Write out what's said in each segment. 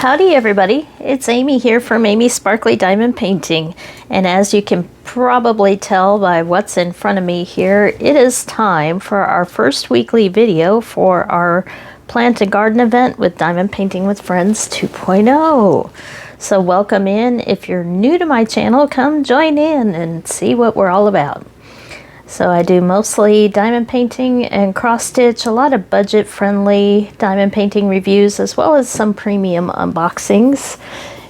Howdy everybody, it's Amy here from Amy's Sparkly Diamond Painting, and as you can probably tell by what's in front of me here, it is time for our first weekly video for our Plant and Garden event with Diamond Painting with Friends 2.0. So welcome in. If you're new to my channel, come join in and see what we're all about. So I do mostly diamond painting and cross stitch, a lot of budget friendly diamond painting reviews, as well as some premium unboxings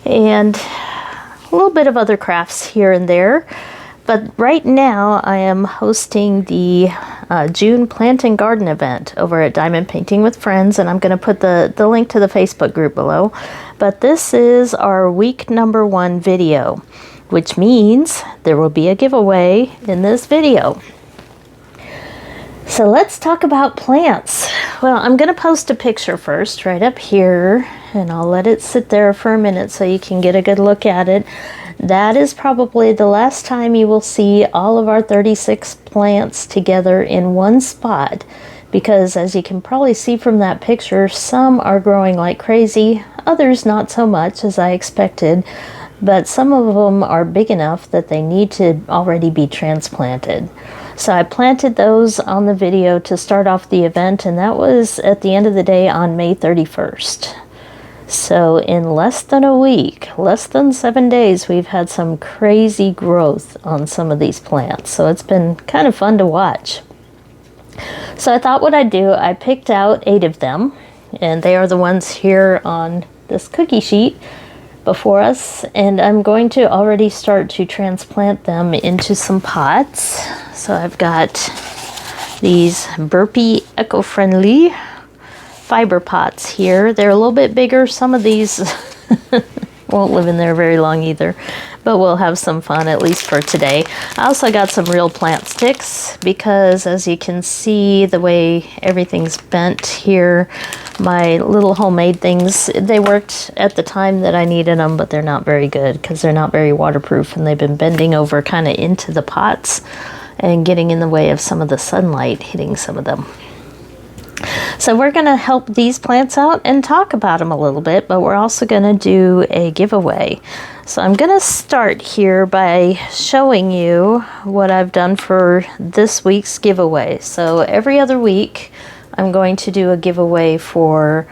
and a little bit of other crafts here and there. But right now I am hosting the June Plant and Garden event over at Diamond Painting with Friends, and I'm going to put the link to the Facebook group below. But this is our week number 1 video, which means there will be a giveaway in this video. So let's talk about plants. Well, I'm going to post a picture first right up here, and I'll let it sit there for a minute so you can get a good look at it. That is probably the last time you will see all of our 36 plants together in one spot, because as you can probably see from that picture, some are growing like crazy, others not so much as I expected, but some of them are big enough that they need to already be transplanted. So I planted those on the video to start off the event, and that was at the end of the day on May 31st. So in less than a week, less than 7 days, we've had some crazy growth on some of these plants. So it's been kind of fun to watch. So I thought what I'd do, I picked out 8 of them, and they are the ones here on this cookie sheet before us, and I'm going to already start to transplant them into some pots. So I've got these Burpee eco-friendly fiber pots here. They're a little bit bigger. Some of these won't live in there very long either, but we'll have some fun at least for today. I also got some real plant sticks because, as you can see, the way everything's bent here, my little homemade things, they worked at the time that I needed them, but they're not very good because they're not very waterproof, and they've been bending over kind of into the pots and getting in the way of some of the sunlight hitting some of them. So we're going to help these plants out and talk about them a little bit, but we're also going to do a giveaway. So I'm going to start here by showing you what I've done for this week's giveaway. So every other week I'm going to do a giveaway for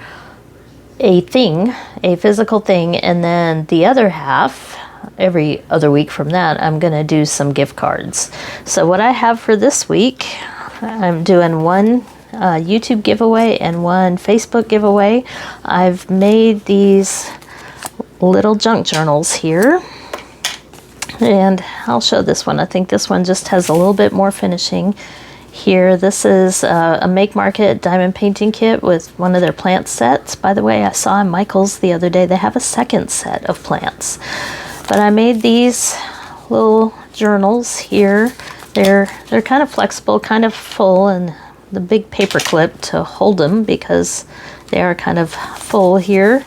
a thing, a physical thing, and then the other half, every other week from that, I'm going to do some gift cards. So what I have for this week, I'm doing one YouTube giveaway and one Facebook giveaway. I've made these little junk journals here, and I'll show this one. I think this one just has a little bit more finishing here. This is a Make Market diamond painting kit with one of their plant sets. By the way, I saw in Michael's the other day they have a second set of plants, but I made these little journals here. They're kind of flexible, kind of full, and the big paper clip to hold them because they are kind of full here,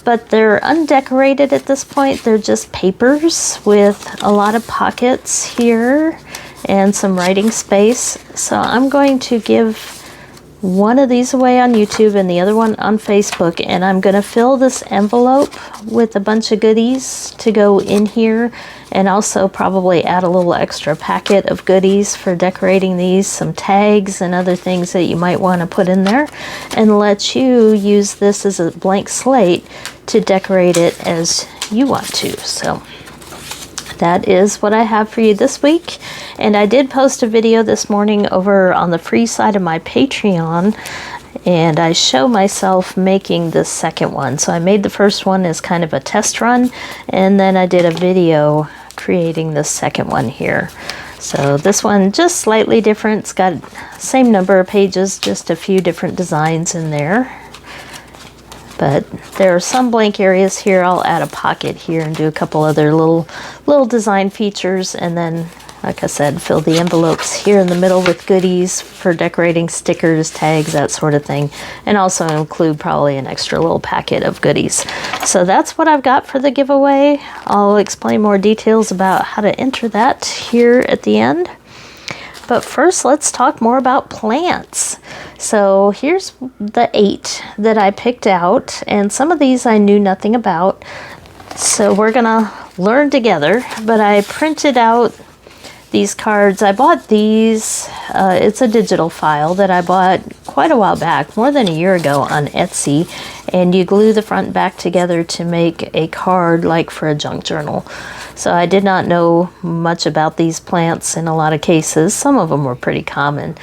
but they're undecorated at this point. They're just papers with a lot of pockets here and some writing space. So I'm going to give one of these away on YouTube and the other one on Facebook, and I'm going to fill this envelope with a bunch of goodies to go in here, and also probably add a little extra packet of goodies for decorating these, some tags and other things that you might want to put in there, and let you use this as a blank slate to decorate it as you want to. So that is what I have for you this week. And I did post a video this morning over on the free side of my Patreon, and I show myself making the second one. So I made the first one as kind of a test run, and then I did a video creating the second one here. So this one just slightly different. It's got same number of pages, just a few different designs in there. But there are some blank areas here. I'll add a pocket here and do a couple other little design features, and then, like I said, fill the envelopes here in the middle with goodies for decorating stickers, tags, that sort of thing, and also include probably an extra little packet of goodies. So that's what I've got for the giveaway. I'll explain more details about how to enter that here at the end. But first, let's talk more about plants. So here's the 8 that I picked out, and some of these I knew nothing about. So we're gonna learn together, but I printed out these cards. I bought these, it's a digital file that I bought quite a while back, more than a year ago on Etsy, and you glue the front and back together to make a card like for a junk journal. So I did not know much about these plants in a lot of cases. Some of them were pretty common,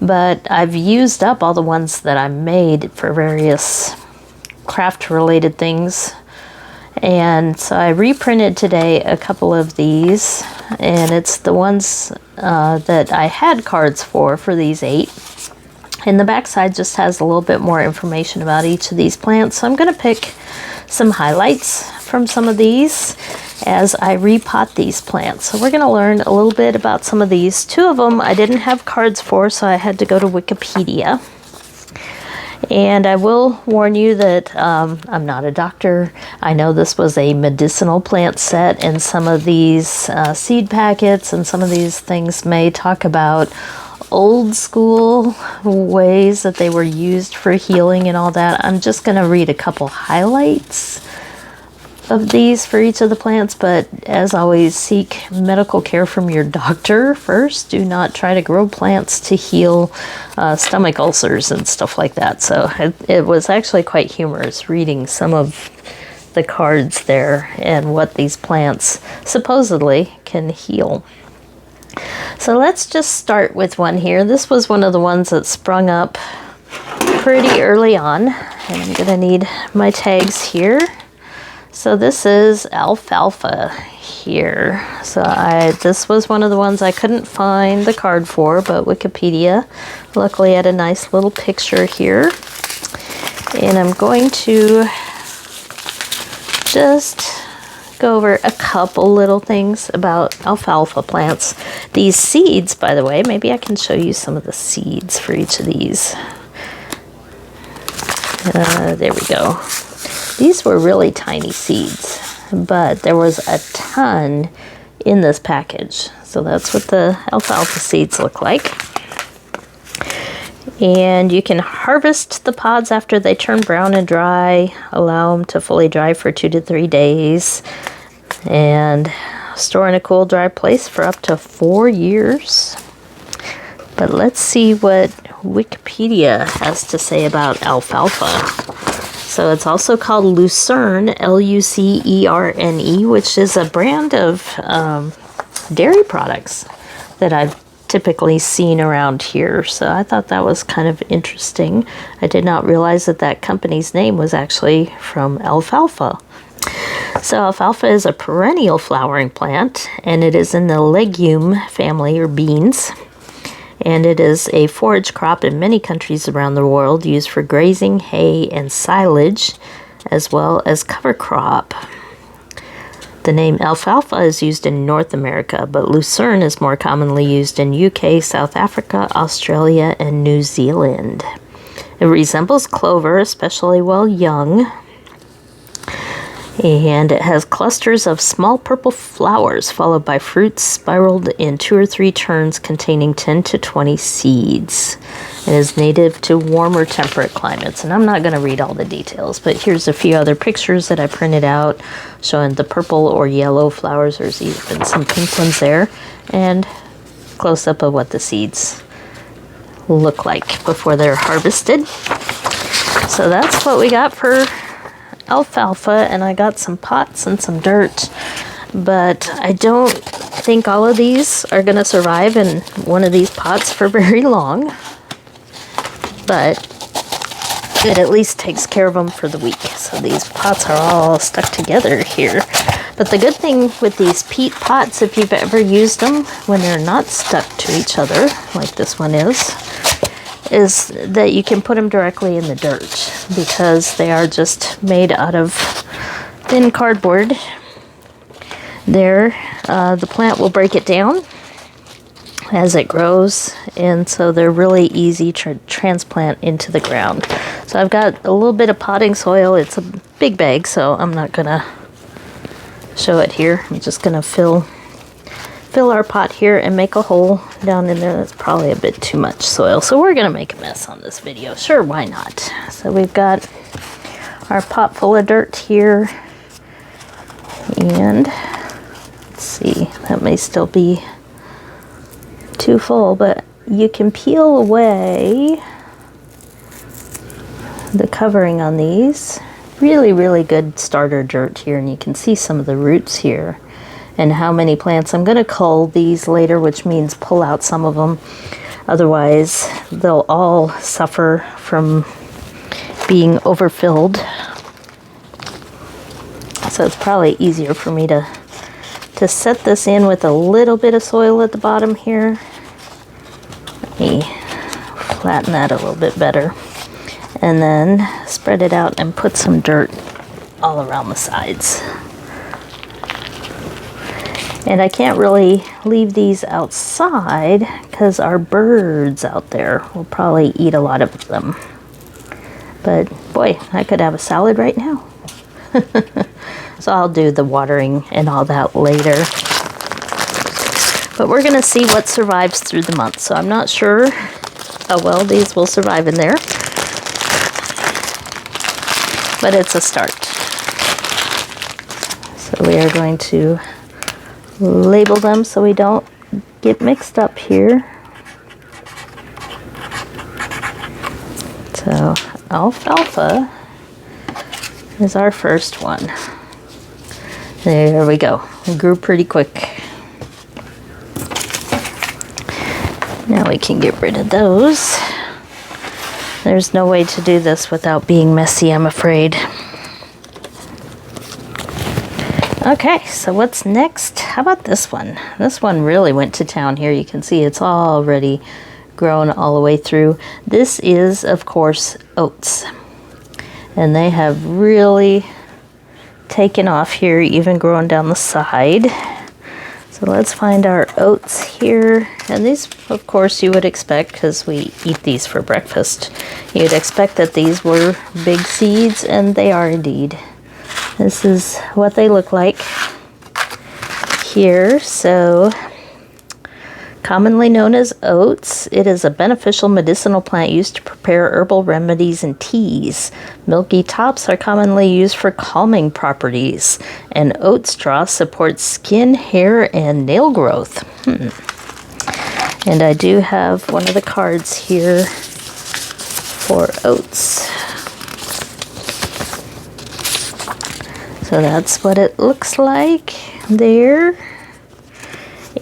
but I've used up all the ones that I made for various craft related things. And so I reprinted today a couple of these, and it's the ones that I had cards for these 8. And the backside just has a little bit more information about each of these plants. So I'm going to pick some highlights from some of these as I repot these plants. So we're going to learn a little bit about some of these. 2 of them I didn't have cards for, so I had to go to Wikipedia. And I will warn you that I'm not a doctor. I know this was a medicinal plant set, and some of these seed packets and some of these things may talk about old school ways that they were used for healing and all that. I'm just going to read a couple highlights of these for each of the plants, but as always, seek medical care from your doctor first. Do not try to grow plants to heal stomach ulcers and stuff like that. So it was actually quite humorous reading some of the cards there and what these plants supposedly can heal. So let's just start with one here. This was one of the ones that sprung up pretty early on, and I'm going to need my tags here. So this is alfalfa here. So this was one of the ones I couldn't find the card for, but Wikipedia luckily had a nice little picture here. And I'm going to just go over a couple little things about alfalfa plants. These seeds, by the way, maybe I can show you some of the seeds for each of these. There we go. These were really tiny seeds, but there was a ton in this package. So that's what the alfalfa seeds look like. And you can harvest the pods after they turn brown and dry, allow them to fully dry for 2 to 3 days, and store in a cool, dry place for up to 4 years. But let's see what Wikipedia has to say about alfalfa. So it's also called Lucerne, Lucerne, which is a brand of dairy products that I've typically seen around here. So I thought that was kind of interesting. I did not realize that that company's name was actually from alfalfa. So alfalfa is a perennial flowering plant, and it is in the legume family, or beans. And it is a forage crop in many countries around the world, used for grazing, hay, and silage, as well as cover crop. The name alfalfa is used in North America, but lucerne is more commonly used in UK, South Africa, Australia, and New Zealand. It resembles clover, especially while young, and it has clusters of small purple flowers followed by fruits spiraled in 2 or 3 turns containing 10 to 20 seeds. It is native to warmer temperate climates, and I'm not going to read all the details, but here's a few other pictures that I printed out showing the purple or yellow flowers. There's even some pink ones there, and close-up of what the seeds look like before they're harvested. So that's what we got for alfalfa, and I got some pots and some dirt, but I don't think all of these are going to survive in one of these pots for very long, but it at least takes care of them for the week. So these pots are all stuck together here. But the good thing with these peat pots, if you've ever used them when they're not stuck to each other like this one is that you can put them directly in the dirt, because they are just made out of thin cardboard. There, the plant will break it down as it grows, and so they're really easy to transplant into the ground. So I've got a little bit of potting soil. It's a big bag, so I'm not gonna show it here. I'm just gonna fill fill our pot here and make a hole down in there. That's probably a bit too much soil, so we're gonna make a mess on this video. Sure, why not? So we've got our pot full of dirt here, and let's see, that may still be too full, but you can peel away the covering on these. Really good starter dirt here, and you can see some of the roots here and how many plants. I'm going to cull these later, which means pull out some of them. Otherwise, they'll all suffer from being overfilled. So it's probably easier for me to set this in with a little bit of soil at the bottom here. Let me flatten that a little bit better. And then spread it out and put some dirt all around the sides. And I can't really leave these outside because our birds out there will probably eat a lot of them. But boy, I could have a salad right now. So I'll do the watering and all that later. But we're going to see what survives through the month. So I'm not sure how well these will survive in there. But it's a start. So we are going to label them so we don't get mixed up here. So alfalfa is our first one. There we go. It grew pretty quick. Now we can get rid of those. There's no way to do this without being messy, I'm afraid. Okay, so what's next? How about this one? This one really went to town here. You can see it's already grown all the way through. This is, of course, oats. And they have really taken off here, even growing down the side. So let's find our oats here. And these, of course, you would expect, because we eat these for breakfast, you'd expect that these were big seeds, and they are indeed. This is what they look like here. So, commonly known as oats, it is a beneficial medicinal plant used to prepare herbal remedies and teas. Milky tops are commonly used for calming properties, and oat straw supports skin, hair, and nail growth. And I do have one of the cards here for oats. So that's what it looks like there.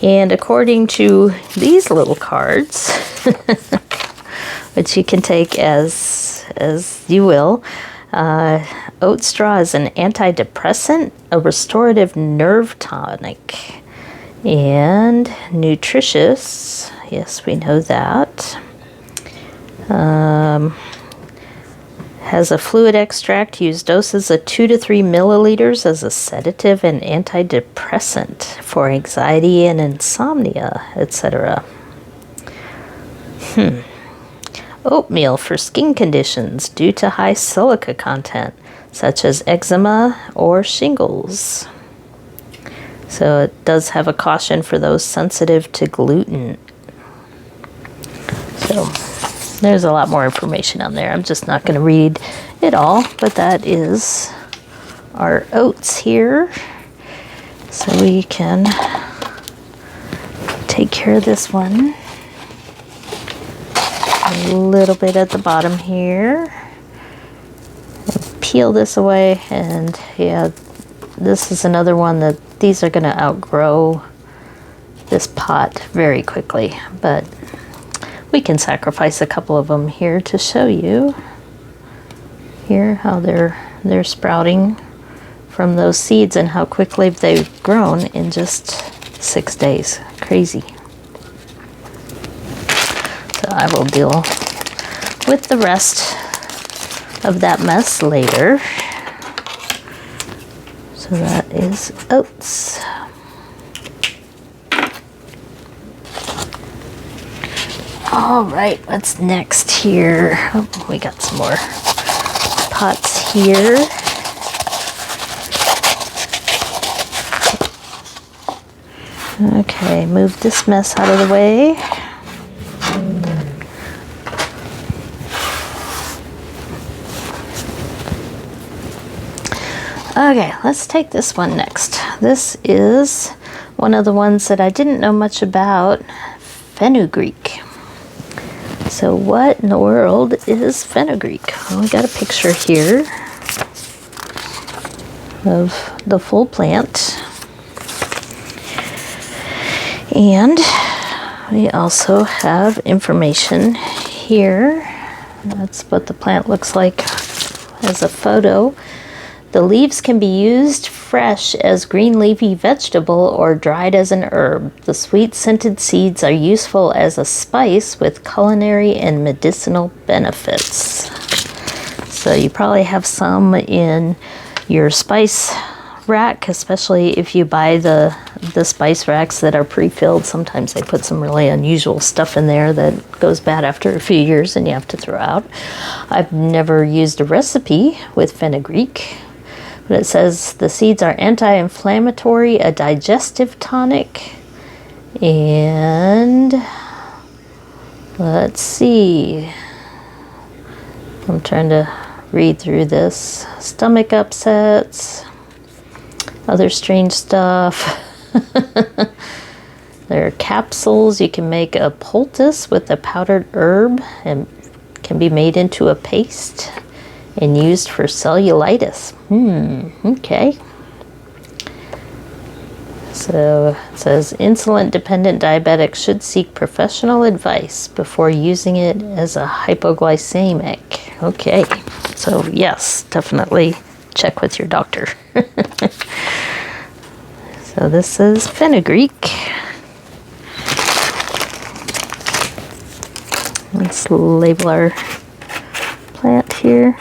And according to these little cards, which you can take as you will, oat straw is an antidepressant, a restorative nerve tonic, and nutritious. Yes, we know that. Has a fluid extract. Use doses of 2 to 3 milliliters as a sedative and antidepressant for anxiety and insomnia, etc. Oatmeal for skin conditions due to high silica content, such as eczema or shingles. So it does have a caution for those sensitive to gluten. So there's a lot more information on there. I'm just not going to read it all, but that is our oats here. So we can take care of this one. A little bit at the bottom here. And peel this away, and yeah, this is another one that these are going to outgrow this pot very quickly, but we can sacrifice a couple of them here to show you here how they're sprouting from those seeds and how quickly they've grown in just 6 days. Crazy. So I will deal with the rest of that mess later. So that is oats. All right, what's next here? Oh, we got some more pots here. Okay, move this mess out of the way. Okay, let's take this one next. This is one of the ones that I didn't know much about, fenugreek. So what in the world is fenugreek? Well, we got a picture here of the full plant. And we also have information here. That's what the plant looks like as a photo. The leaves can be used fresh as green leafy vegetable or dried as an herb. The sweet scented seeds are useful as a spice with culinary and medicinal benefits. So you probably have some in your spice rack, especially if you buy the spice racks that are pre-filled. Sometimes they put some really unusual stuff in there that goes bad after a few years and you have to throw out. I've never used a recipe with fenugreek, but it says the seeds are anti-inflammatory, a digestive tonic, and let's see. I'm trying to read through this. Stomach upsets, other strange stuff. There are capsules. You can make a poultice with a powdered herb and can be made into a paste and used for cellulitis. Okay. So it says insulin-dependent diabetics should seek professional advice before using it as a hypoglycemic. Okay. So yes, definitely check with your doctor. So this is fenugreek. Let's label our plant here.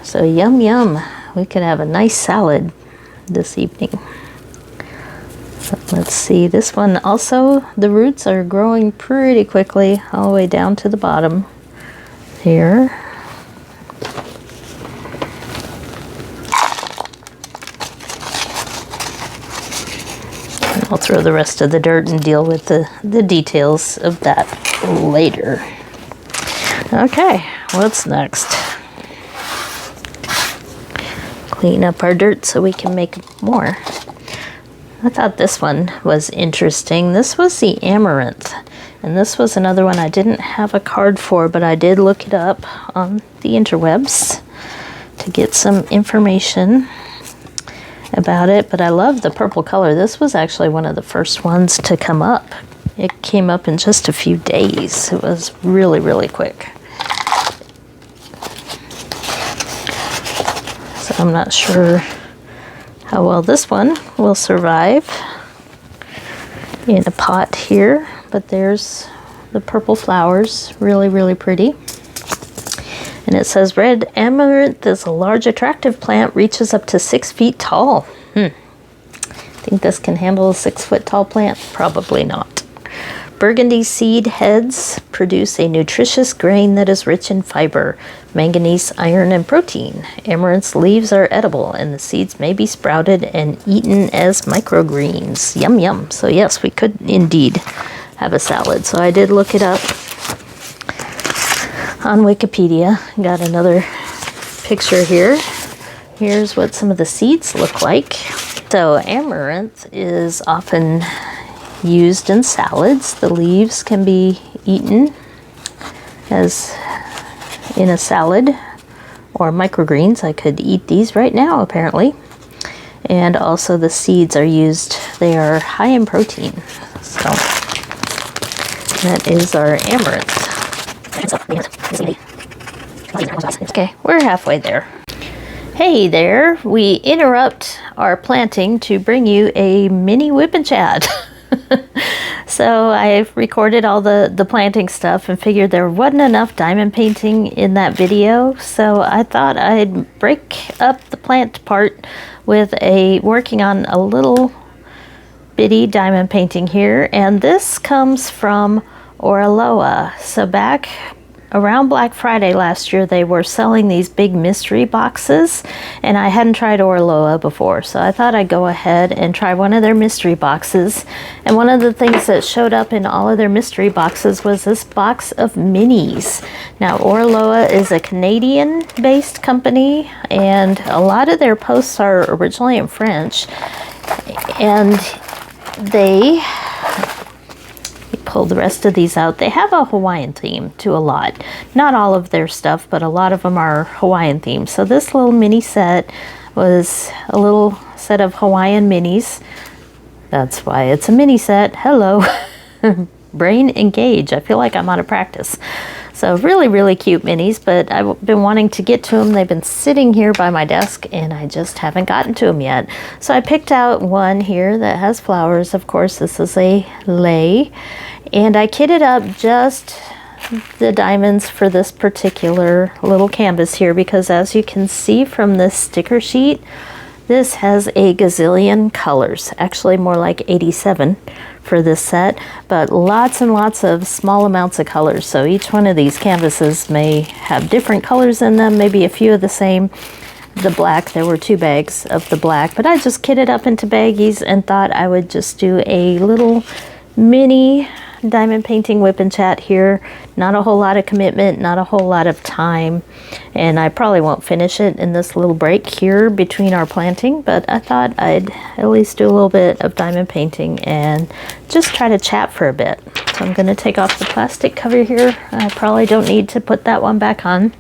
So yum yum, we could have a nice salad this evening. So let's see, this one also, the roots are growing pretty quickly all the way down to the bottom here. And I'll throw the rest of the dirt and deal with the details of that later. Okay, what's next? Clean up our dirt so we can make more. I thought this one was interesting. This was the amaranth, and this was another one I didn't have a card for, but I did look it up on the interwebs to get some information about it. But I love the purple color. This was actually one of the first ones to come up. It came up in just a few days. It was really, really quick. So I'm not sure how well this one will survive in a pot here, but there's the purple flowers, really, really pretty. And it says red amaranth is a large attractive plant, reaches up to 6 feet tall. Think this can handle a 6 foot tall plant? Probably not. Burgundy seed heads produce a nutritious grain that is rich in fiber, manganese, iron, and protein. Amaranth's leaves are edible, and the seeds may be sprouted and eaten as microgreens. Yum, yum. So yes, we could indeed have a salad. So I did look it up on Wikipedia. Got another picture here. Here's what some of the seeds look like. So amaranth is often used in salads. The leaves can be eaten as in a salad or microgreens. I could eat these right now apparently. And also the seeds are used. They are high in protein. So that is our amaranth. Okay, we're halfway there. Hey there, we interrupt our planting to bring you a mini whip and chat. So I've recorded all the planting stuff and figured there wasn't enough diamond painting in that video, so I thought I'd break up the plant part with working on a little bitty diamond painting here, and this comes from Oraloa. So back around Black Friday last year, they were selling these big mystery boxes, and I hadn't tried Orloa before, so I thought I'd go ahead and try one of their mystery boxes. And one of the things that showed up in all of their mystery boxes was this box of minis. Now, Orloa is a Canadian-based company, and a lot of their posts are originally in French, and they pull the rest of these out. They have a Hawaiian theme to a lot. Not all of their stuff, but a lot of them are Hawaiian themed. So this little mini set was a little set of Hawaiian minis. That's why it's a mini set. Hello. Brain engage. I feel like I'm out of practice. So really, really cute minis, but I've been wanting to get to them. They've been sitting here by my desk and I just haven't gotten to them yet. So I picked out one here that has flowers. Of course, this is a lei. And I kitted up just the diamonds for this particular little canvas here because as you can see from this sticker sheet, this has a gazillion colors, actually more like 87 for this set, but lots and lots of small amounts of colors. So each one of these canvases may have different colors in them, maybe a few of the same. The black, there were 2 bags of the black, but I just kitted up into baggies and thought I would just do a little mini diamond painting whip and chat here. Not a whole lot of commitment, not a whole lot of time, and I probably won't finish it in this little break here between our planting, but I thought I'd at least do a little bit of diamond painting and just try to chat for a bit. So I'm going to take off the plastic cover here. I probably don't need to put that one back on,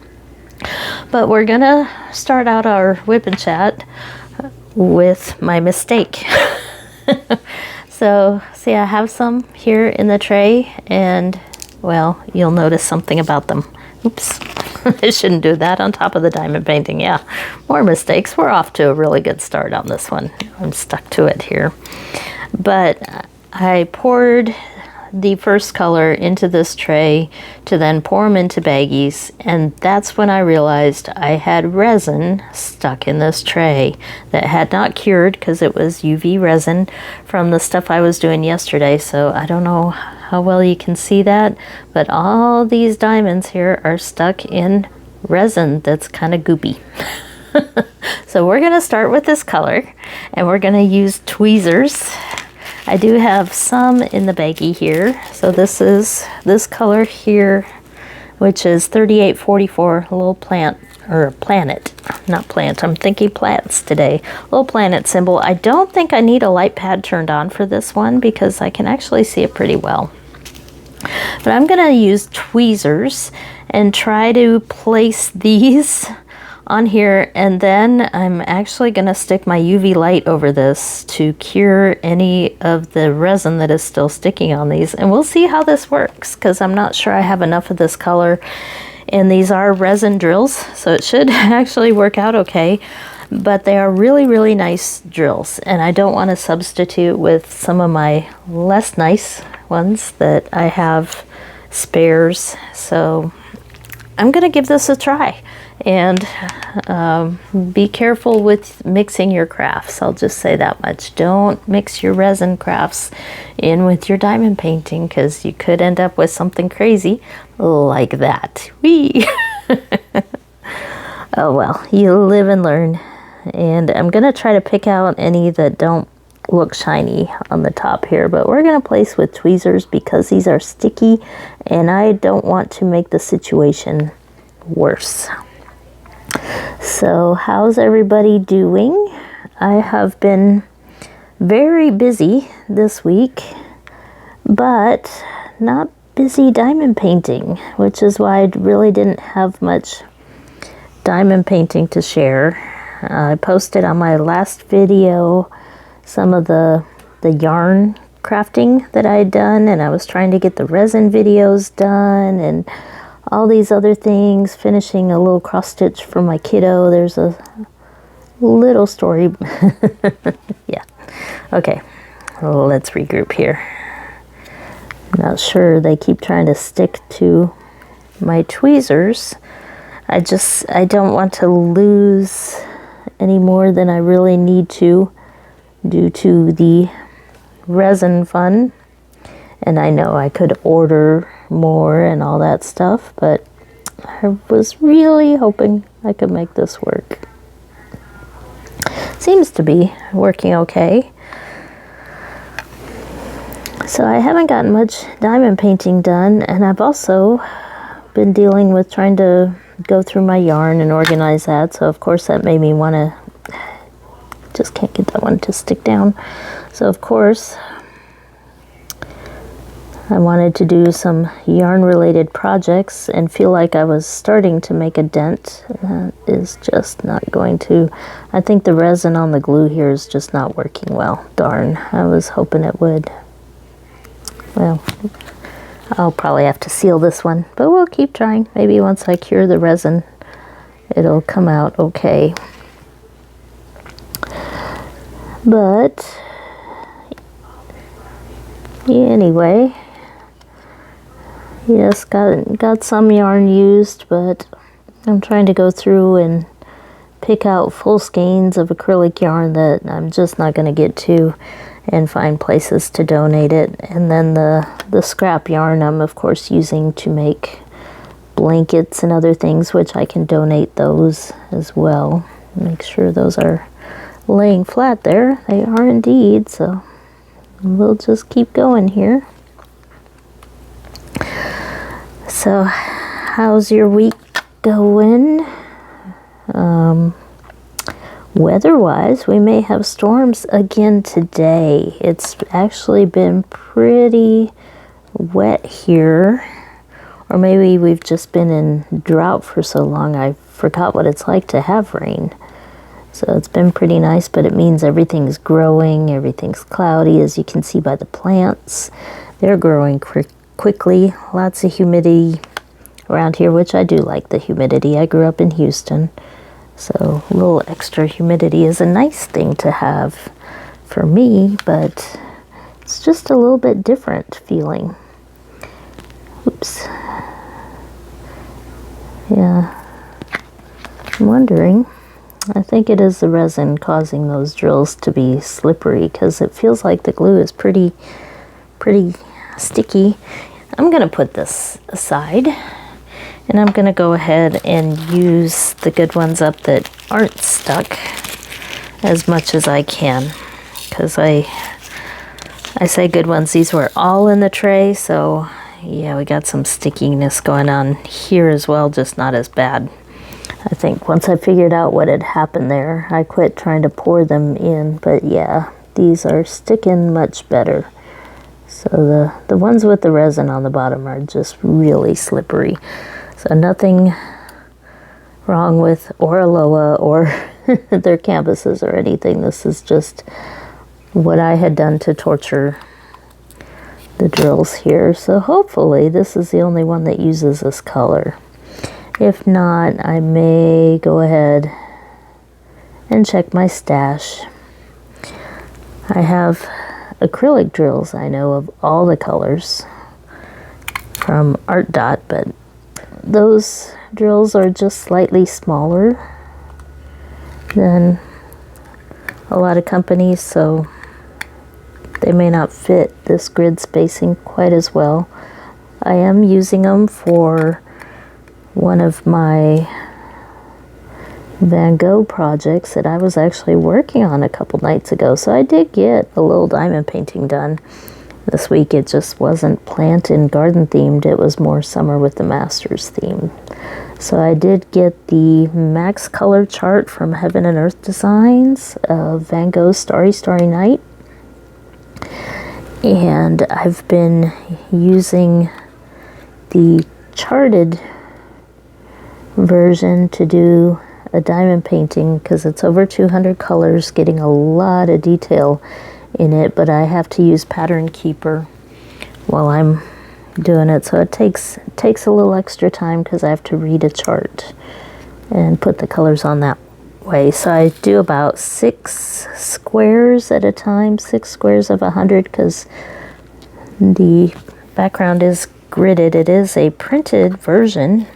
but we're gonna start out our whip and chat with my mistake. So, see, I have some here in the tray, and, well, you'll notice something about them. Oops, I shouldn't do that on top of the diamond painting. Yeah, more mistakes. We're off to a really good start on this one. I'm stuck to it here. But I poured the first color into this tray to then pour them into baggies, and that's when I realized I had resin stuck in this tray that had not cured because it was UV resin from the stuff I was doing yesterday. So I don't know how well you can see that, but all these diamonds here are stuck in resin that's kind of goopy. So we're going to start with this color, and we're going to use tweezers. I do have some in the baggie here. So this is this color here, which is 3844, a little plant, or planet, not plant. I'm thinking plants today. Little planet symbol. I don't think I need a light pad turned on for this one because I can actually see it pretty well. But I'm going to use tweezers and try to place these on here, and then I'm actually going to stick my UV light over this to cure any of the resin that is still sticking on these, and we'll see how this works because I'm not sure I have enough of this color, and these are resin drills, so it should actually work out okay. But they are really, really nice drills, and I don't want to substitute with some of my less nice ones that I have spares, so I'm going to give this a try. And be careful with mixing your crafts. I'll just say that much. Don't mix your resin crafts in with your diamond painting because you could end up with something crazy like that. Whee! Oh well, you live and learn. And I'm going to try to pick out any that don't look shiny on the top here, but we're going to place with tweezers because these are sticky and I don't want to make the situation worse. So how's everybody doing? I have been very busy this week, but not busy diamond painting, which is why I really didn't have much diamond painting to share. I posted on my last video some of the yarn crafting that I had done, and I was trying to get the resin videos done and all these other things, finishing a little cross stitch for my kiddo. There's a little story. Yeah. Okay, let's regroup here. I'm not sure they keep trying to stick to my tweezers. I don't want to lose any more than I really need to due to the resin fund. And I know I could order more and all that stuff, but I was really hoping I could make this work. Seems to be working okay. So I haven't gotten much diamond painting done, and I've also been dealing with trying to go through my yarn and organize that. So of course that made me want to, just can't get that one to stick down. So of course I wanted to do some yarn related projects and feel like I was starting to make a dent. That is just not going to. I think the resin on the glue here is just not working well. Darn, I was hoping it would. Well, I'll probably have to seal this one, but we'll keep trying. Maybe once I cure the resin, it'll come out okay. But anyway, yes, got some yarn used, but I'm trying to go through and pick out full skeins of acrylic yarn that I'm just not going to get to, and find places to donate it. And then the scrap yarn I'm of course using to make blankets and other things, which I can donate those as well. Make sure those are laying flat there. They are indeed, so we'll just keep going here. So how's your week going? Weather-wise, we may have storms again today. It's actually been pretty wet here. Or maybe we've just been in drought for so long I forgot what it's like to have rain. So it's been pretty nice, but it means everything's growing, everything's cloudy, as you can see by the plants. They're growing quickly. Lots of humidity around here, which I do like the humidity. I grew up in Houston. So a little extra humidity is a nice thing to have for me, but it's just a little bit different feeling. Oops. Yeah. I'm wondering. I think it is the resin causing those drills to be slippery, because it feels like the glue is pretty sticky. I'm going to put this aside. And I'm going to go ahead and use the good ones up that aren't stuck as much as I can. Because I say good ones, these were all in the tray. So yeah, we got some stickiness going on here as well, just not as bad. I think once I figured out what had happened there, I quit trying to pour them in. But yeah, these are sticking much better. So the ones with the resin on the bottom are just really slippery. So nothing wrong with Oraloa or their canvases or anything. This is just what I had done to torture the drills here. So hopefully this is the only one that uses this color. If not, I may go ahead and check my stash. I have acrylic drills, I know, of all the colors from Art Dot, but those drills are just slightly smaller than a lot of companies, so they may not fit this grid spacing quite as well. I am using them for one of my Van Gogh projects that I was actually working on a couple nights ago, so I did get a little diamond painting done this week. It just wasn't plant and garden themed, it was more summer with the masters theme. So I did get the max color chart from Heaven and Earth Designs of Van Gogh's Starry Starry Night, and I've been using the charted version to do a diamond painting because it's over 200 colors, getting a lot of detail in it, but I have to use Pattern Keeper while I'm doing it, so it takes a little extra time because I have to read a chart and put the colors on that way. So I do about 6 squares at a time, 6 squares of 100, because the background is gridded. It is a printed version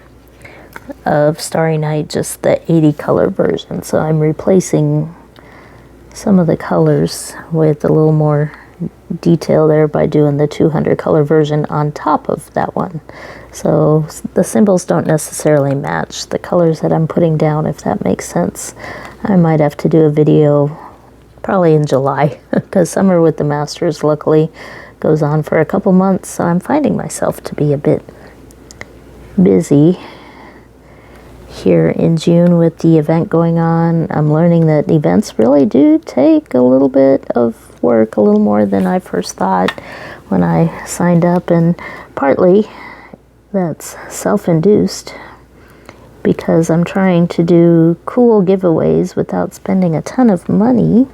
of Starry Night, just the 80 color version, so I'm replacing some of the colors with a little more detail there by doing the 200 color version on top of that one. So the symbols don't necessarily match the colors that I'm putting down, if that makes sense. I might have to do a video probably in July, because Summer with the Masters luckily goes on for a couple months, so I'm finding myself to be a bit busy here in June with the event going on. I'm learning that events really do take a little bit of work, a little more than I first thought when I signed up, and partly that's self-induced because I'm trying to do cool giveaways without spending a ton of money.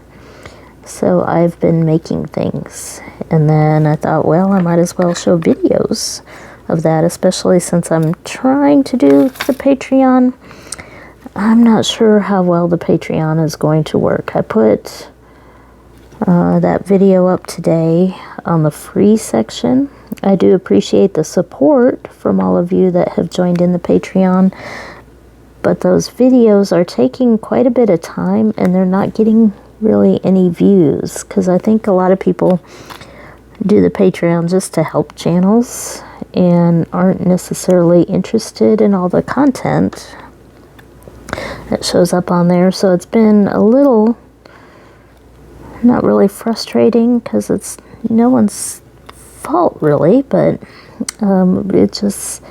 So I've been making things, and then I thought, well, I might as well show videos of that, especially since I'm trying to do the Patreon. I'm not sure how well the Patreon is going to work. I put that video up today on the free section. I do appreciate the support from all of you that have joined in the Patreon, but those videos are taking quite a bit of time and they're not getting really any views, because I think a lot of people do the Patreon just to help channels and aren't necessarily interested in all the content that shows up on there. So it's been a little, not really frustrating, because it's no one's fault really, but it just,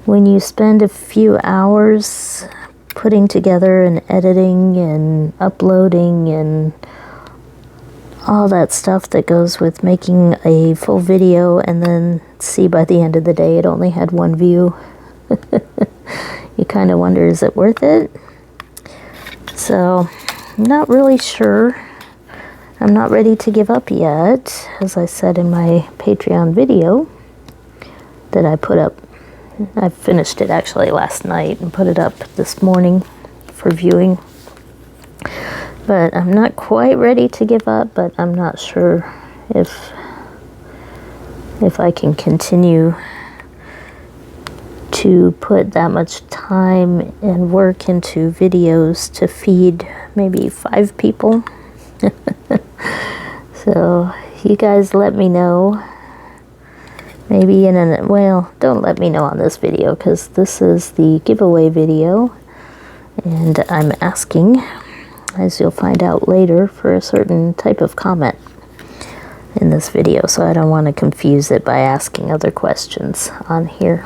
when you spend a few hours putting together and editing and uploading and all that stuff that goes with making a full video, and then see by the end of the day it only had one view, you kind of wonder, is it worth it? So I'm not really sure. I'm not ready to give up yet, as I said in my Patreon video that I put up. I finished it actually last night and put it up this morning for viewing. But I'm not quite ready to give up, but I'm not sure if I can continue to put that much time and work into videos to feed maybe 5 people. So you guys let me know. Maybe in an, well, don't let me know on this video, because this is the giveaway video, and I'm asking, as you'll find out later, for a certain type of comment in this video, so I don't want to confuse it by asking other questions on here.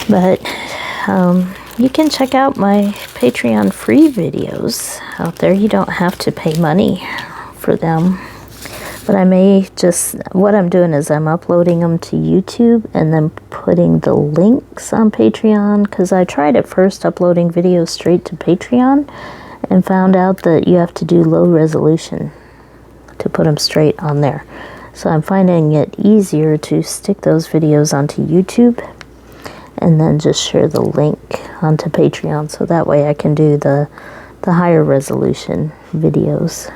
But you can check out my Patreon free videos out there. You don't have to pay money for them. But I may just, what I'm doing is I'm uploading them to YouTube and then putting the links on Patreon, because I tried at first uploading videos straight to Patreon and found out that you have to do low resolution to put them straight on there. So I'm finding it easier to stick those videos onto YouTube and then just share the link onto Patreon, so that way I can do the higher resolution videos.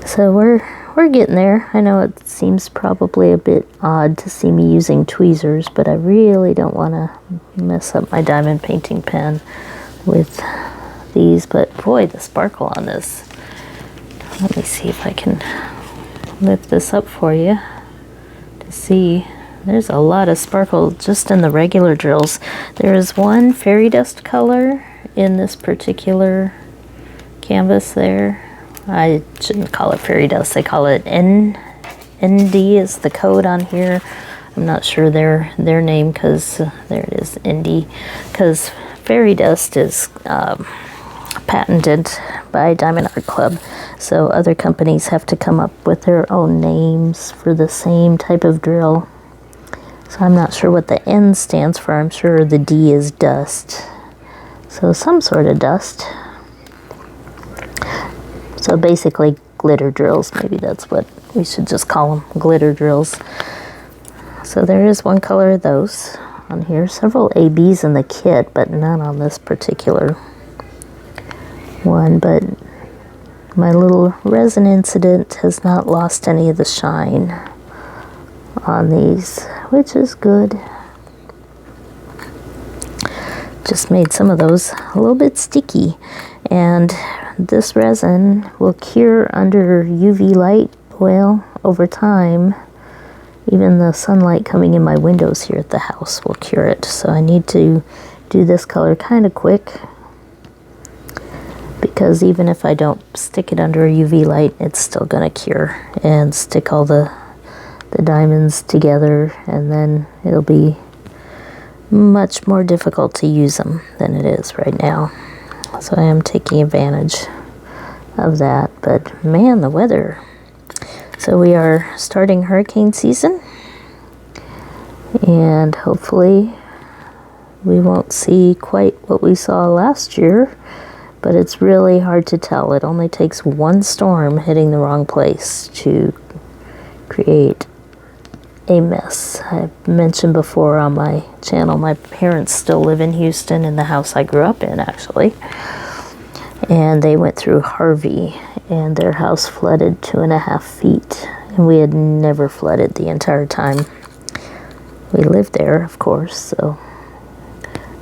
So we're getting there. I know it seems probably a bit odd to see me using tweezers, but I really don't want to mess up my diamond painting pen with these. But boy, the sparkle on this. Let me see if I can lift this up for you to see. There's a lot of sparkle just in the regular drills. There is one fairy dust color in this particular canvas there. I shouldn't call it fairy dust. They call it ND is the code on here. I'm not sure their name, because there it is, ND, because fairy dust is patented by Diamond Art Club. So other companies have to come up with their own names for the same type of drill. So I'm not sure what the N stands for. I'm sure the D is dust. So some sort of dust. So basically glitter drills, maybe that's what we should just call them, glitter drills. So there is one color of those on here. Several ABs in the kit, but none on this particular one. But my little resin incident has not lost any of the shine on these, which is good. Just made some of those a little bit sticky, and this resin will cure under UV light. Well, over time, even the sunlight coming in my windows here at the house will cure it. So I need to do this color kind of quick, because even if I don't stick it under a UV light, it's still going to cure and stick all the diamonds together, and then it'll be much more difficult to use them than it is right now. So I am taking advantage of that. But man, the weather. So we are starting hurricane season, and hopefully we won't see quite what we saw last year, but it's really hard to tell. It only takes one storm hitting the wrong place to create a mess. I mentioned before on my channel, my parents still live in Houston, in the house I grew up in, actually. And they went through Harvey, and their house flooded 2.5 feet. And we had never flooded the entire time we lived there, of course. So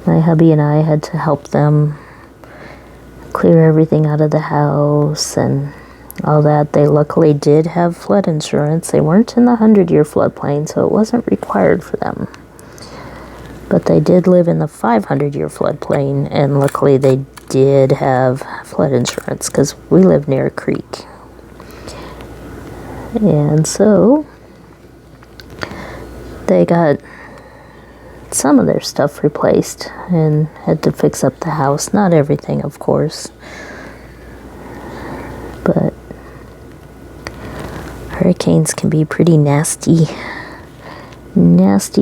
my hubby and I had to help them clear everything out of the house and all that. They luckily did have flood insurance. They weren't in the 100-year floodplain, so it wasn't required for them. But they did live in the 500-year floodplain, and luckily they did have flood insurance because we live near a creek. And so they got some of their stuff replaced and had to fix up the house. Not everything, of course, but hurricanes can be pretty nasty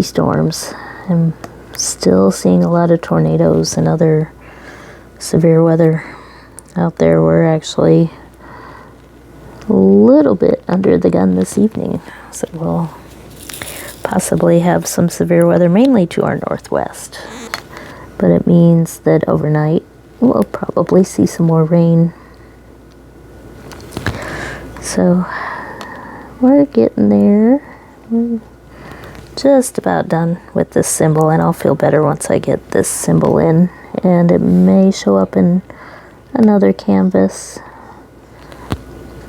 storms. I'm still seeing a lot of tornadoes and other severe weather out there. We're actually a little bit under the gun this evening, so we'll possibly have some severe weather, mainly to our northwest. But it means that overnight we'll probably see some more rain. So we're getting there. We're just about done with this symbol, and I'll feel better once I get this symbol in, and it may show up in another canvas.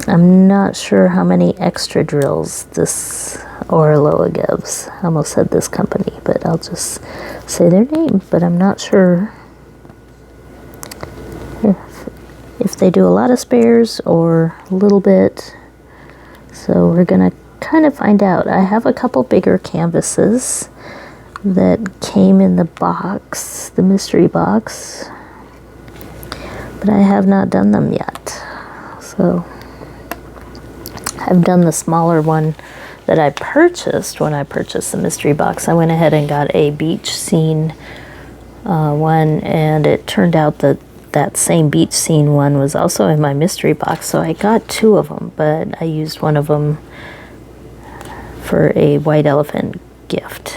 I'm not sure how many extra drills this Orloa gives. I almost said this company, but I'll just say their name, but I'm not sure if they do a lot of spares or a little bit. So we're gonna kind of find out. I have a couple bigger canvases that came in the box, the mystery box, but I have not done them yet. So I've done the smaller one that I purchased when I purchased the mystery box. I went ahead and got a beach scene one, and it turned out that that same beach scene one was also in my mystery box, so I got two of them, but I used one of them for a white elephant gift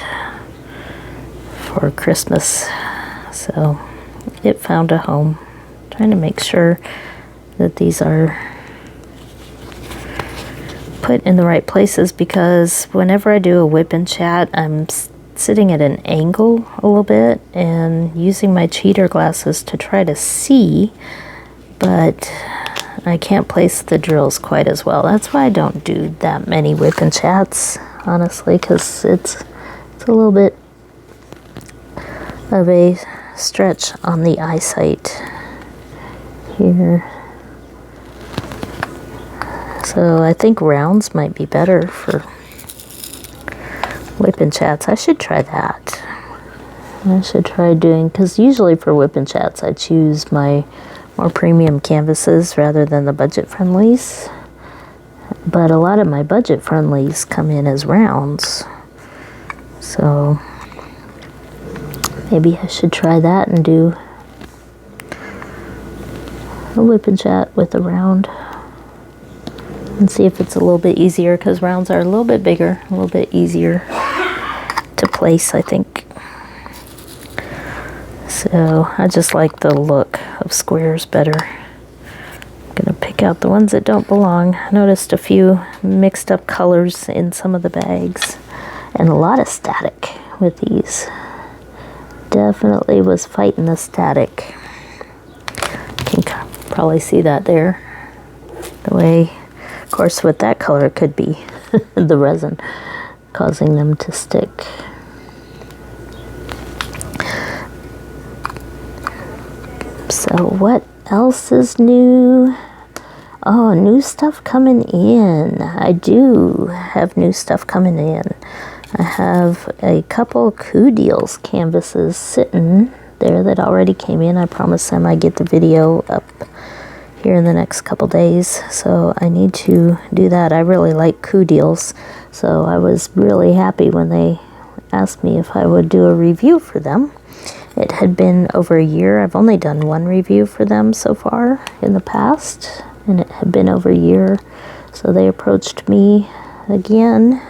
for Christmas. So it found a home. I'm trying to make sure that these are put in the right places, because whenever I do a whip and chat, I'm sitting at an angle a little bit and using my cheater glasses to try to see, but I can't place the drills quite as well. That's why I don't do that many whip and chats, honestly, because it's a little bit of a stretch on the eyesight here. So I think rounds might be better for whip and chats. I should try that. I should try doing, because usually for whip and chats I choose my more premium canvases rather than the budget friendlies. But a lot of my budget friendlies come in as rounds. So maybe I should try that and do a whip and chat with a round and see if it's a little bit easier, because rounds are a little bit bigger, a little bit easier to place, I think. So I just like the look of squares better. I'm gonna pick out the ones that don't belong. I noticed a few mixed up colors in some of the bags, and a lot of static with these. Definitely was fighting the static. You can probably see that there. The way, of course, with that color it could be the resin. causing them to stick. So what else is new? Oh, new stuff coming in. I do have new stuff coming in. I have a couple Coup Deals canvases sitting there that already came in. I promised them I'd get the video up here in the next couple days, so I need to do that. I really like Coup Deals, so I was really happy when they asked me if I would do a review for them. It had been over a year. I've only done one review for them so far in the past, and it had been over a year, so they approached me again,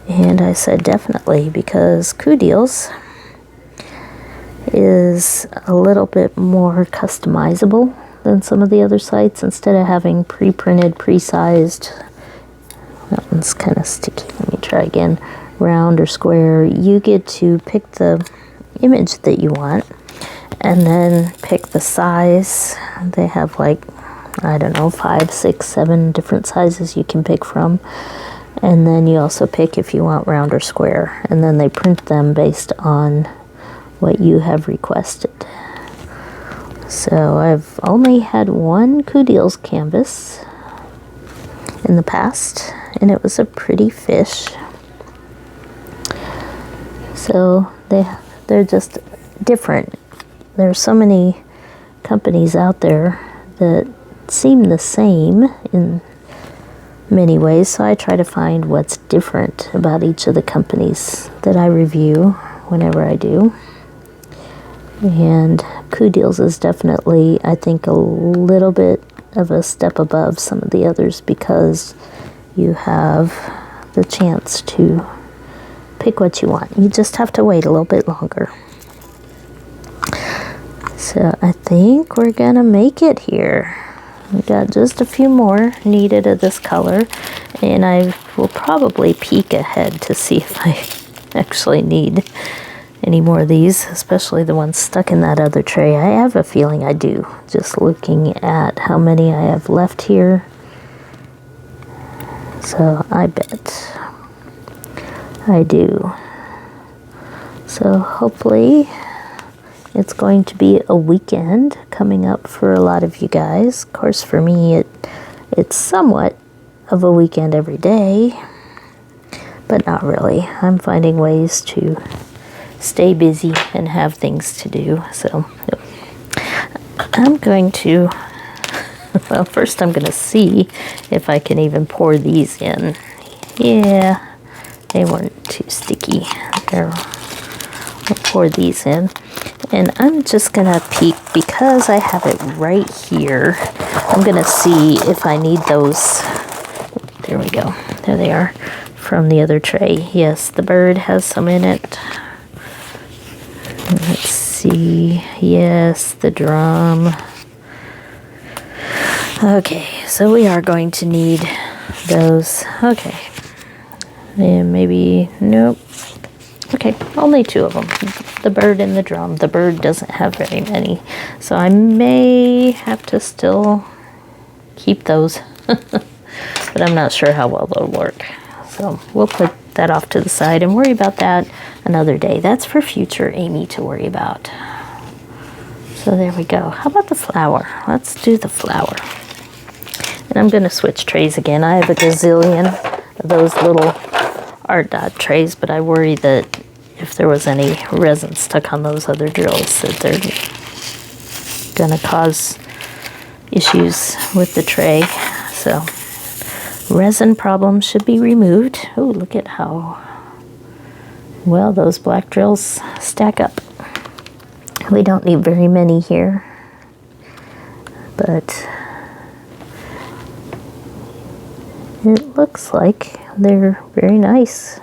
and I said definitely, because Coup Deals is a little bit more customizable than some of the other sites. Instead of having pre-printed, pre-sized, that one's kind of sticky, let me try again, round or square, you get to pick the image that you want and then pick the size. They have like, I don't know, 5, 6, 7 different sizes you can pick from, and then you also pick if you want round or square, and then they print them based on what you have requested. So I've only had one Coup Deals canvas in the past, and it was a pretty fish. So they're just different. There's so many companies out there that seem the same in many ways, so I try to find what's different about each of the companies that I review whenever I do. And Coup Deals is definitely, I think, a little bit of a step above some of the others, because you have the chance to pick what you want. You just have to wait a little bit longer. So I think we're gonna make it here. We got just a few more needed of this color, and I will probably peek ahead to see if I actually need any more of these, especially the ones stuck in that other tray. I have a feeling I do, just looking at how many I have left here. So I bet I do. So hopefully it's going to be a weekend coming up for a lot of you guys. Of course, for me, it's somewhat of a weekend every day, but not really. I'm finding ways to stay busy and have things to do. So I'm going to, well, first I'm going to see if I can even pour these in. Yeah, they weren't too sticky. There, I'll pour these in. And I'm just going to peek, because I have it right here. I'm going to see if I need those. There we go. There they are from the other tray. Yes, the bird has some in it. Let's see. Yes, the drum. Okay, so we are going to need those. Okay. And maybe, nope. Okay, only 2 of them. The bird and the drum. The bird doesn't have very many, so I may have to still keep those. But I'm not sure how well they'll work. So we'll put that off to the side and worry about that another day. That's for future Amy to worry about. So there we go. How about the flower? Let's do the flower. And I'm going to switch trays again. I have a gazillion of those little art dot trays, but I worry that if there was any resin stuck on those other drills, that they're going to cause issues with the tray. So resin problems should be removed. Oh, look at how well those black drills stack up. We don't need very many here, but it looks like they're very nice.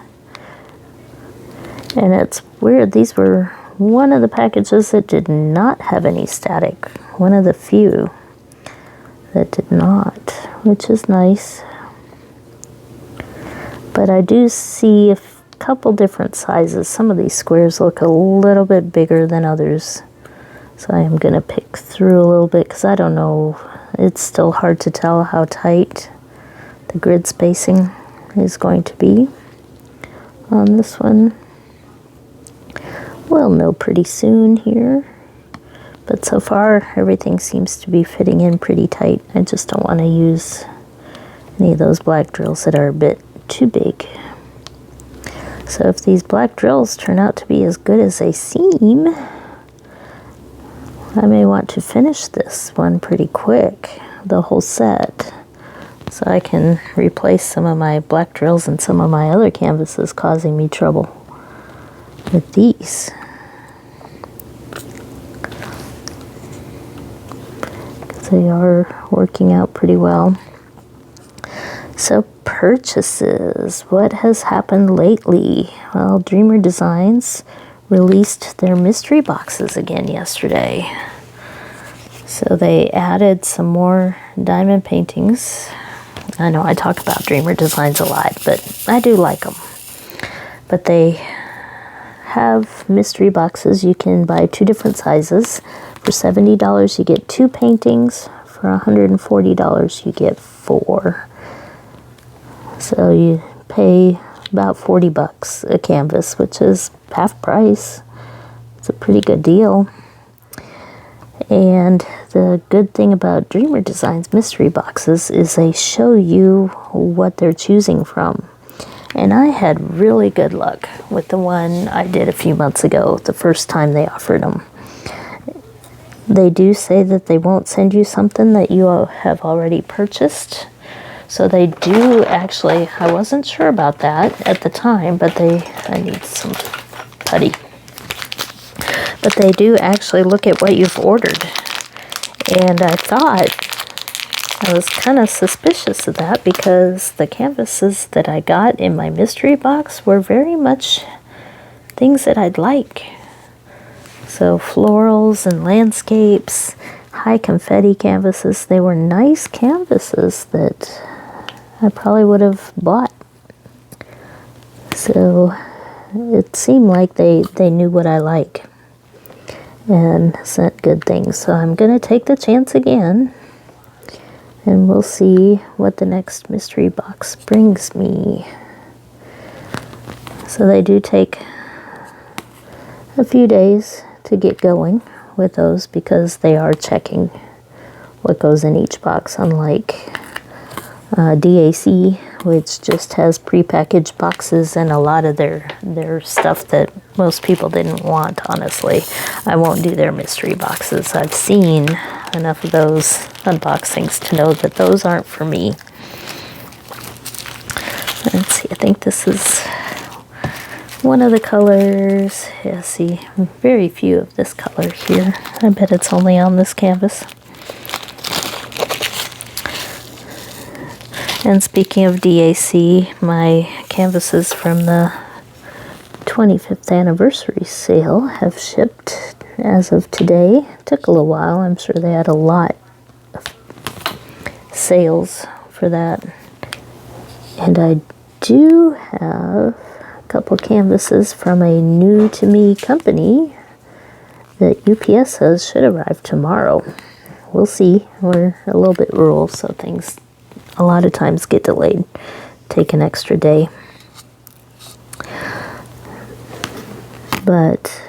And it's weird, these were one of the packages that did not have any static. One of the few that did not, which is nice. But I do see a couple different sizes. Some of these squares look a little bit bigger than others. So I am going to pick through a little bit, because I don't know. It's still hard to tell how tight the grid spacing is going to be. on this one. We'll know pretty soon here. But so far, everything seems to be fitting in pretty tight. I just don't want to use any of those black drills that are a bit too big. So if these black drills turn out to be as good as they seem, I may want to finish this one pretty quick, the whole set, so I can replace some of my black drills and some of my other canvases causing me trouble with these. They are working out pretty well. So purchases, what has happened lately? Well, Dreamer Designs released their mystery boxes again yesterday. So they added some more diamond paintings. I know I talk about Dreamer Designs a lot, but I do like them. But they have mystery boxes. You can buy 2 different sizes. For $70, you get 2 paintings. For $140, you get 4. So you pay about $40 a canvas, which is half price. It's a pretty good deal. And the good thing about Dreamer Designs mystery boxes is they show you what they're choosing from. And I had really good luck with the one I did a few months ago, the first time they offered them. They do say that they won't send you something that you have already purchased. So they do actually, I wasn't sure about that at the time, but I need some putty. But they do actually look at what you've ordered. And I thought, I was kind of suspicious of that because the canvases that I got in my mystery box were very much things that I'd like. So florals and landscapes, high confetti canvases, they were nice canvases that I probably would have bought. So it seemed like they knew what I like and sent good things. So I'm going to take the chance again, and we'll see what the next mystery box brings me. So they do take a few days to get going with those because they are checking what goes in each box, unlike DAC, which just has prepackaged boxes and a lot of their stuff that most people didn't want, honestly. I won't do their mystery boxes. I've seen enough of those unboxings to know that those aren't for me. Let's see, I think this is one of the colors. Yeah, see, very few of this color here. I bet it's only on this canvas. And speaking of DAC, my canvases from the 25th anniversary sale have shipped as of today. It took a little while. I'm sure they had a lot of sales for that. And I do have a couple canvases from a new to me company that UPS says should arrive tomorrow. We'll see. We're a little bit rural, so things a lot of times get delayed, take an extra day. But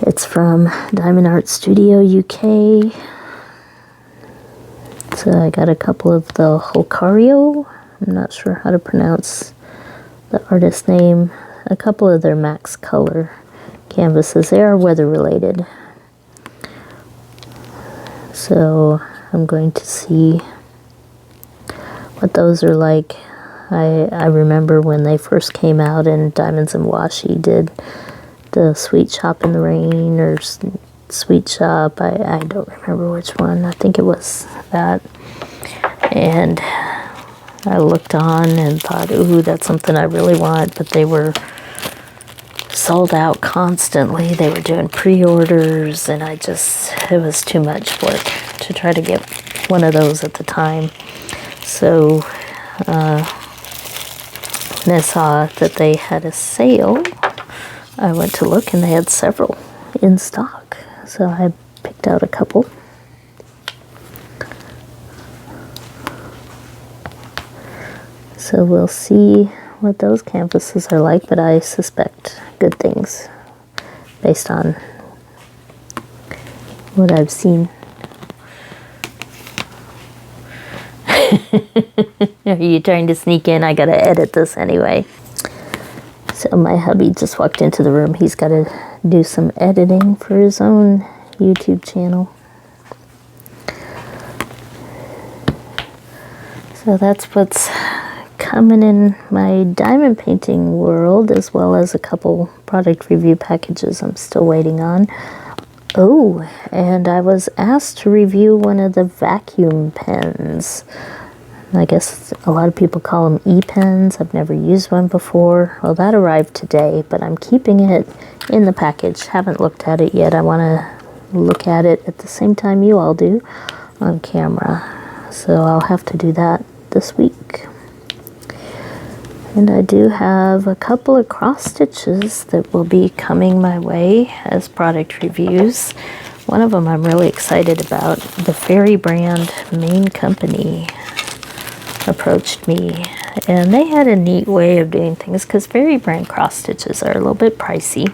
it's from Diamond Art Studio UK. So I got a couple of the Holcario. I'm not sure how to pronounce the artist name. A couple of their Max Color canvases. They are weather related. So I'm going to see what those are like. I remember when they first came out and Diamonds and Washi did the Sweet Shop in the Rain or Sweet Shop. I don't remember which one. I think it was that. And I looked on and thought, ooh, that's something I really want. But they were sold out constantly. They were doing pre-orders, and it was too much work to try to get one of those at the time. So when I saw that they had a sale, I went to look and they had several in stock. So I picked out a couple. So we'll see what those canvases are like, but I suspect good things based on what I've seen. Are you trying to sneak in? I gotta edit this anyway. So my hubby just walked into the room. He's got to do some editing for his own YouTube channel. So that's what's coming in my diamond painting world, as well as a couple product review packages I'm still waiting on. Oh, and I was asked to review one of the vacuum pens. I guess a lot of people call them e-pens. I've never used one before. Well, that arrived today, but I'm keeping it in the package. Haven't looked at it yet. I want to look at it at the same time you all do on camera. So I'll have to do that this week. And I do have a couple of cross stitches that will be coming my way as product reviews. One of them I'm really excited about. The Fairy brand main company approached me, and they had a neat way of doing things, because Fairy brand cross stitches are a little bit pricey.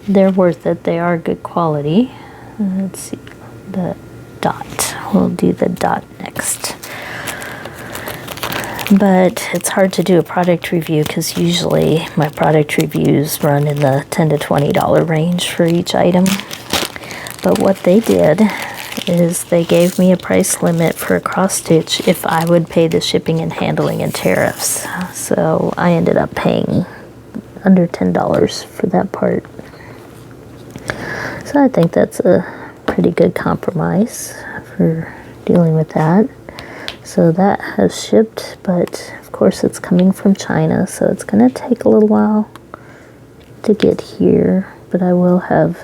They're worth it. They are good quality. Let's see, the dot. We'll do the dot next. But it's hard to do a product review because usually my product reviews run in the $10 to $20 range for each item. But what they did is they gave me a price limit for a cross stitch if I would pay the shipping and handling and tariffs. So I ended up paying under $10 for that part. So I think that's a pretty good compromise for dealing with that. So that has shipped, but of course it's coming from China, so it's going to take a little while to get here, but I will have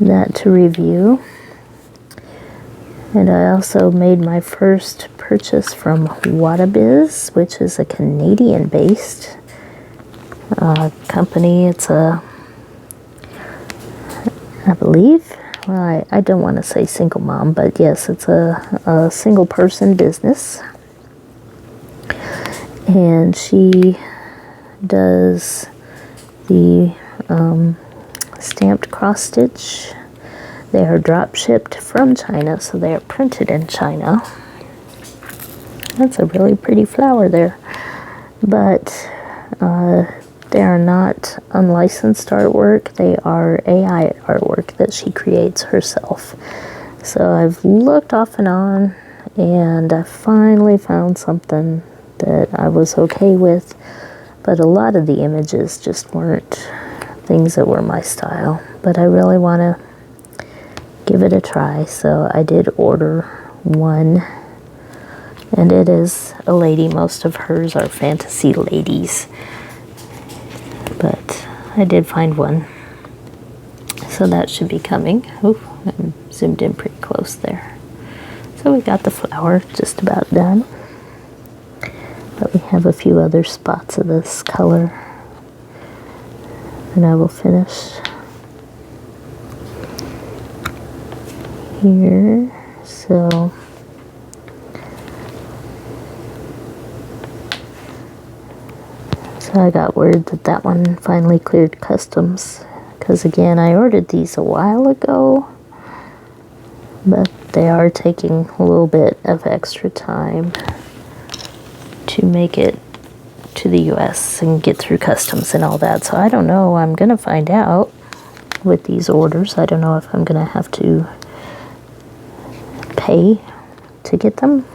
that to review. And I also made my first purchase from Wadabiz, which is a Canadian-based company. It's I believe, well, I don't want to say single mom, but yes, it's a single person business. And she does the stamped cross stitch. They are drop shipped from China, so they are printed in China. That's a really pretty flower there. But they are not unlicensed artwork. They are AI artwork that she creates herself. So I've looked off and on, and I finally found something that I was okay with. But a lot of the images just weren't things that were my style. But I really want to give it a try, so I did order one, and it is a lady. Most of hers are fantasy ladies, but I did find one, so that should be coming. Ooh, I'm zoomed in pretty close there. So we got the flower just about done, but we have a few other spots of this color, and I will finish here. So I got word that that one finally cleared customs, because again, I ordered these a while ago, but they are taking a little bit of extra time to make it to the US and get through customs and all that. So I don't know. I'm gonna find out with these orders. I don't know if I'm gonna have to pay to get them.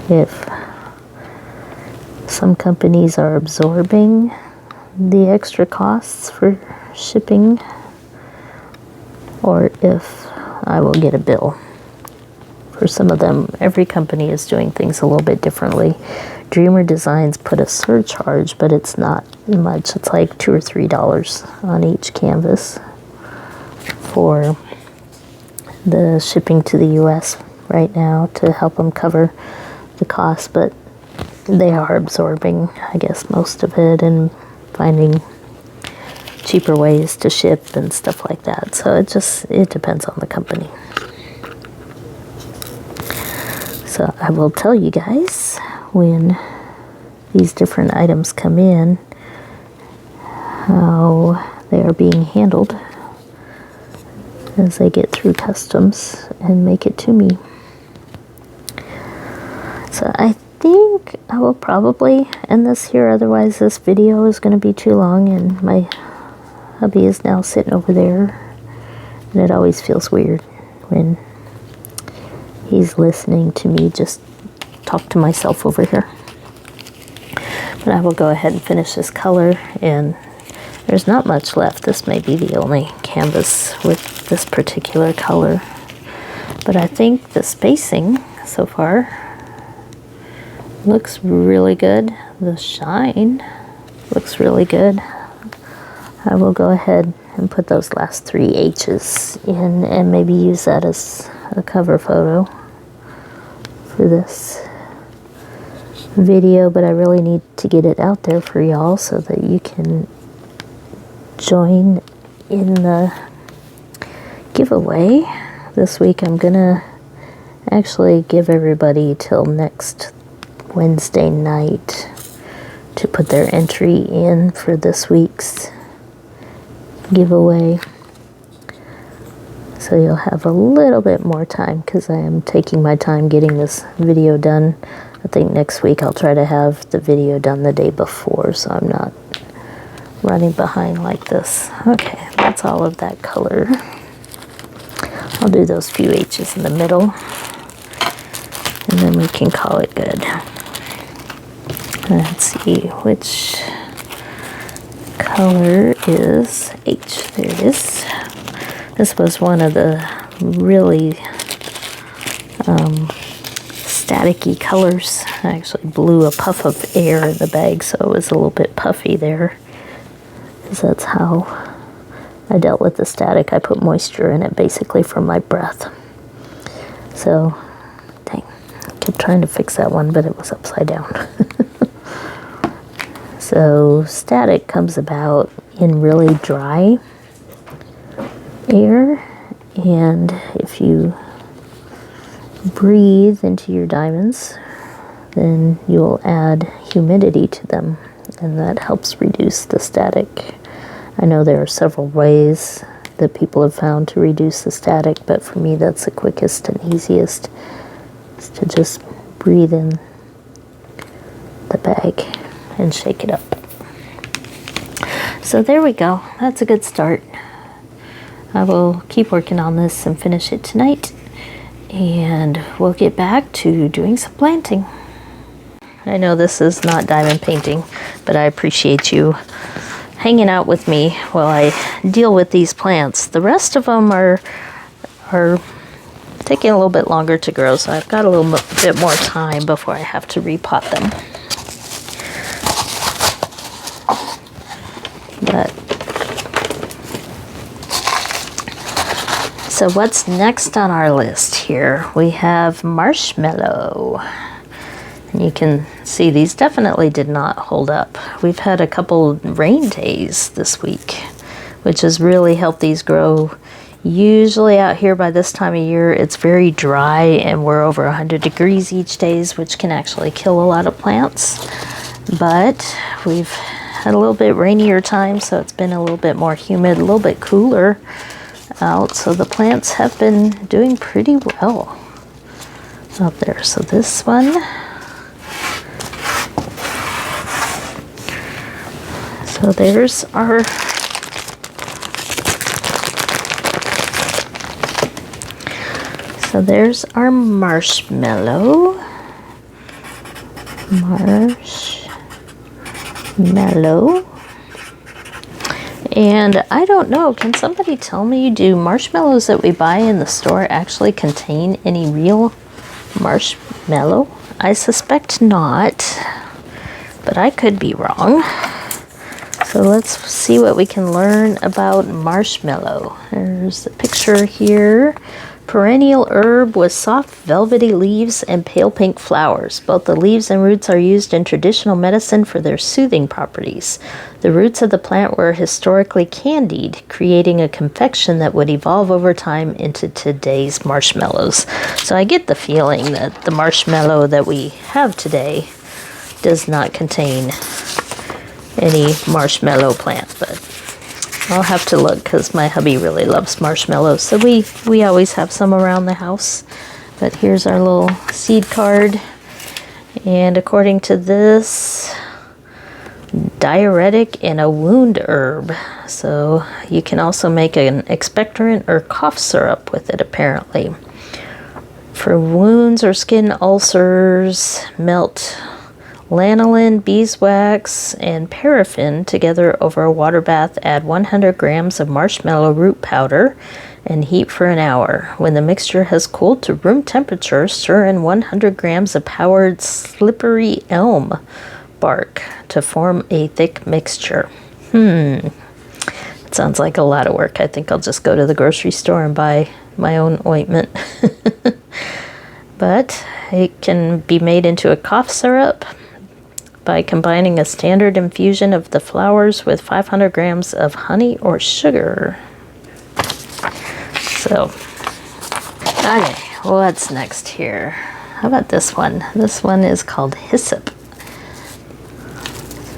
If some companies are absorbing the extra costs for shipping, or if I will get a bill. For some of them, every company is doing things a little bit differently. Dreamer Designs put a surcharge, but it's not much. It's like $2 or $3 on each canvas for the shipping to the US right now to help them cover the cost, but they are absorbing, I guess, most of it and finding cheaper ways to ship and stuff like that. So it depends on the company. So I will tell you guys when these different items come in, how they are being handled as they get through customs and make it to me. So I think I will probably end this here, otherwise this video is going to be too long, and my hubby is now sitting over there, and it always feels weird when he's listening to me just talk to myself over here. But I will go ahead and finish this color, and there's not much left. This may be the only canvas with this particular color, but I think the spacing so far looks really good. The shine looks really good. I will go ahead and put those last 3 H's in and maybe use that as a cover photo for this video, but I really need to get it out there for y'all so that you can join in the giveaway. This week I'm gonna actually give everybody till next Wednesday night to put their entry in for this week's giveaway. So you'll have a little bit more time, because I am taking my time getting this video done. I think next week I'll try to have the video done the day before, so I'm not running behind like this. Okay, that's all of that color. I'll do those few H's in the middle, and then we can call it good. Let's see, which color is H? There it is. This was one of the really staticky colors. I actually blew a puff of air in the bag, so it was a little bit puffy there, because that's how I dealt with the static. I put moisture in it basically from my breath. So, dang, I kept trying to fix that one, but it was upside down. So static comes about in really dry air, and if you breathe into your diamonds, then you'll add humidity to them, and that helps reduce the static. I know there are several ways that people have found to reduce the static, but for me that's the quickest and easiest, is to just breathe in the bag and shake it up. So there we go. That's a good start. I will keep working on this and finish it tonight, and we'll get back to doing some planting. I know this is not diamond painting, but I appreciate you hanging out with me while I deal with these plants. The rest of them are taking a little bit longer to grow, so I've got a little bit more time before I have to repot them. But so what's next on our list here? We have marshmallow. And you can see these definitely did not hold up. We've had a couple rain days this week, which has really helped these grow. Usually out here by this time of year, it's very dry and we're over 100 degrees each day, which can actually kill a lot of plants. But we've had a little bit rainier time, so it's been a little bit more humid, a little bit cooler out. So the plants have been doing pretty well up there. So this one, so there's our marshmallow. And I don't know, can somebody tell me, do marshmallows that we buy in the store actually contain any real marshmallow? I suspect not, but I could be wrong. So let's see what we can learn about marshmallow. There's a picture here. Perennial herb with soft velvety leaves and pale pink flowers. Both the leaves and roots are used in traditional medicine for their soothing properties. The roots of the plant were historically candied, creating a confection that would evolve over time into today's marshmallows. So I get the feeling that the marshmallow that we have today does not contain any marshmallow plant, but I'll have to look because my hubby really loves marshmallows, so we always have some around the house. But here's our little seed card, and according to this, diuretic and a wound herb, so you can also make an expectorant or cough syrup with it apparently. For wounds or skin ulcers, melt lanolin, beeswax, and paraffin together over a water bath. Add 100 grams of marshmallow root powder and heat for an hour. When the mixture has cooled to room temperature, stir in 100 grams of powdered slippery elm bark to form a thick mixture. It sounds like a lot of work. I think I'll just go to the grocery store and buy my own ointment. But it can be made into a cough syrup by combining a standard infusion of the flowers with 500 grams of honey or sugar. So, okay, what's next here? How about this one? This one is called hyssop.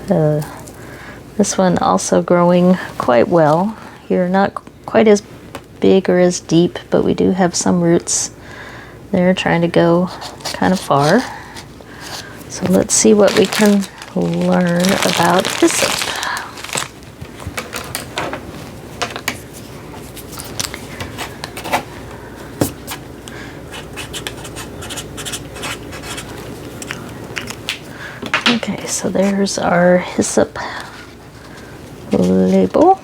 This one also growing quite well. Here, not quite as big or as deep, but we do have some roots there trying to go kind of far. So let's see what we can learn about hyssop. Okay, so there's our hyssop label.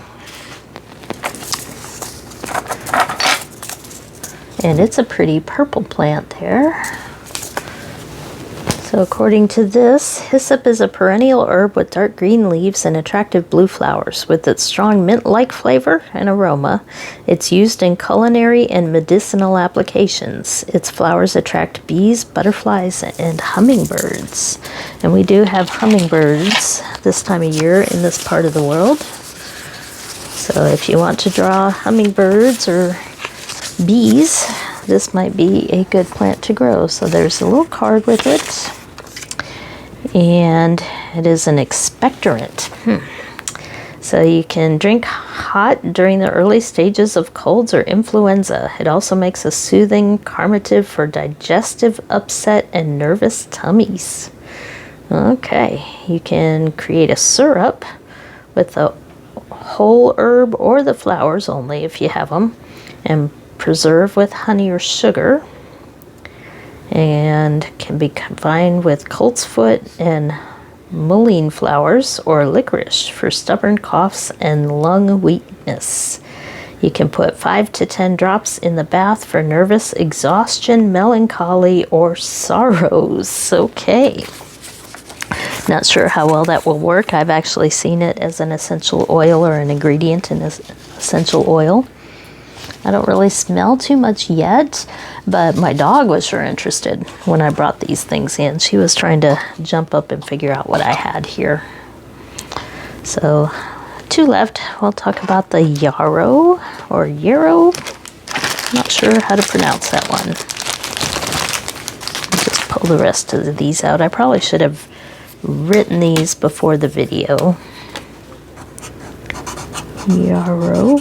And it's a pretty purple plant there. So according to this, hyssop is a perennial herb with dark green leaves and attractive blue flowers. With its strong mint-like flavor and aroma, it's used in culinary and medicinal applications. Its flowers attract bees, butterflies, and hummingbirds. And we do have hummingbirds this time of year in this part of the world. So if you want to draw hummingbirds or bees, this might be a good plant to grow. So there's a little card with it, and it is an expectorant. So you can drink hot during the early stages of colds or influenza. It also makes a soothing carminative for digestive upset and nervous tummies. Okay, you can create a syrup with the whole herb or the flowers only if you have them, and preserve with honey or sugar, and can be combined with coltsfoot and mullein flowers or licorice for stubborn coughs and lung weakness. You can put 5 to 10 drops in the bath for nervous exhaustion, melancholy, or sorrows. Okay. Not sure how well that will work. I've actually seen it as an essential oil or an ingredient in essential oil. I don't really smell too much yet, but my dog was sure interested when I brought these things in. She was trying to jump up and figure out what I had here. So 2 left. We'll talk about the yarrow or yarrow. Not sure how to pronounce that one. I'll just pull the rest of these out. I probably should have written these before the video. Yarrow.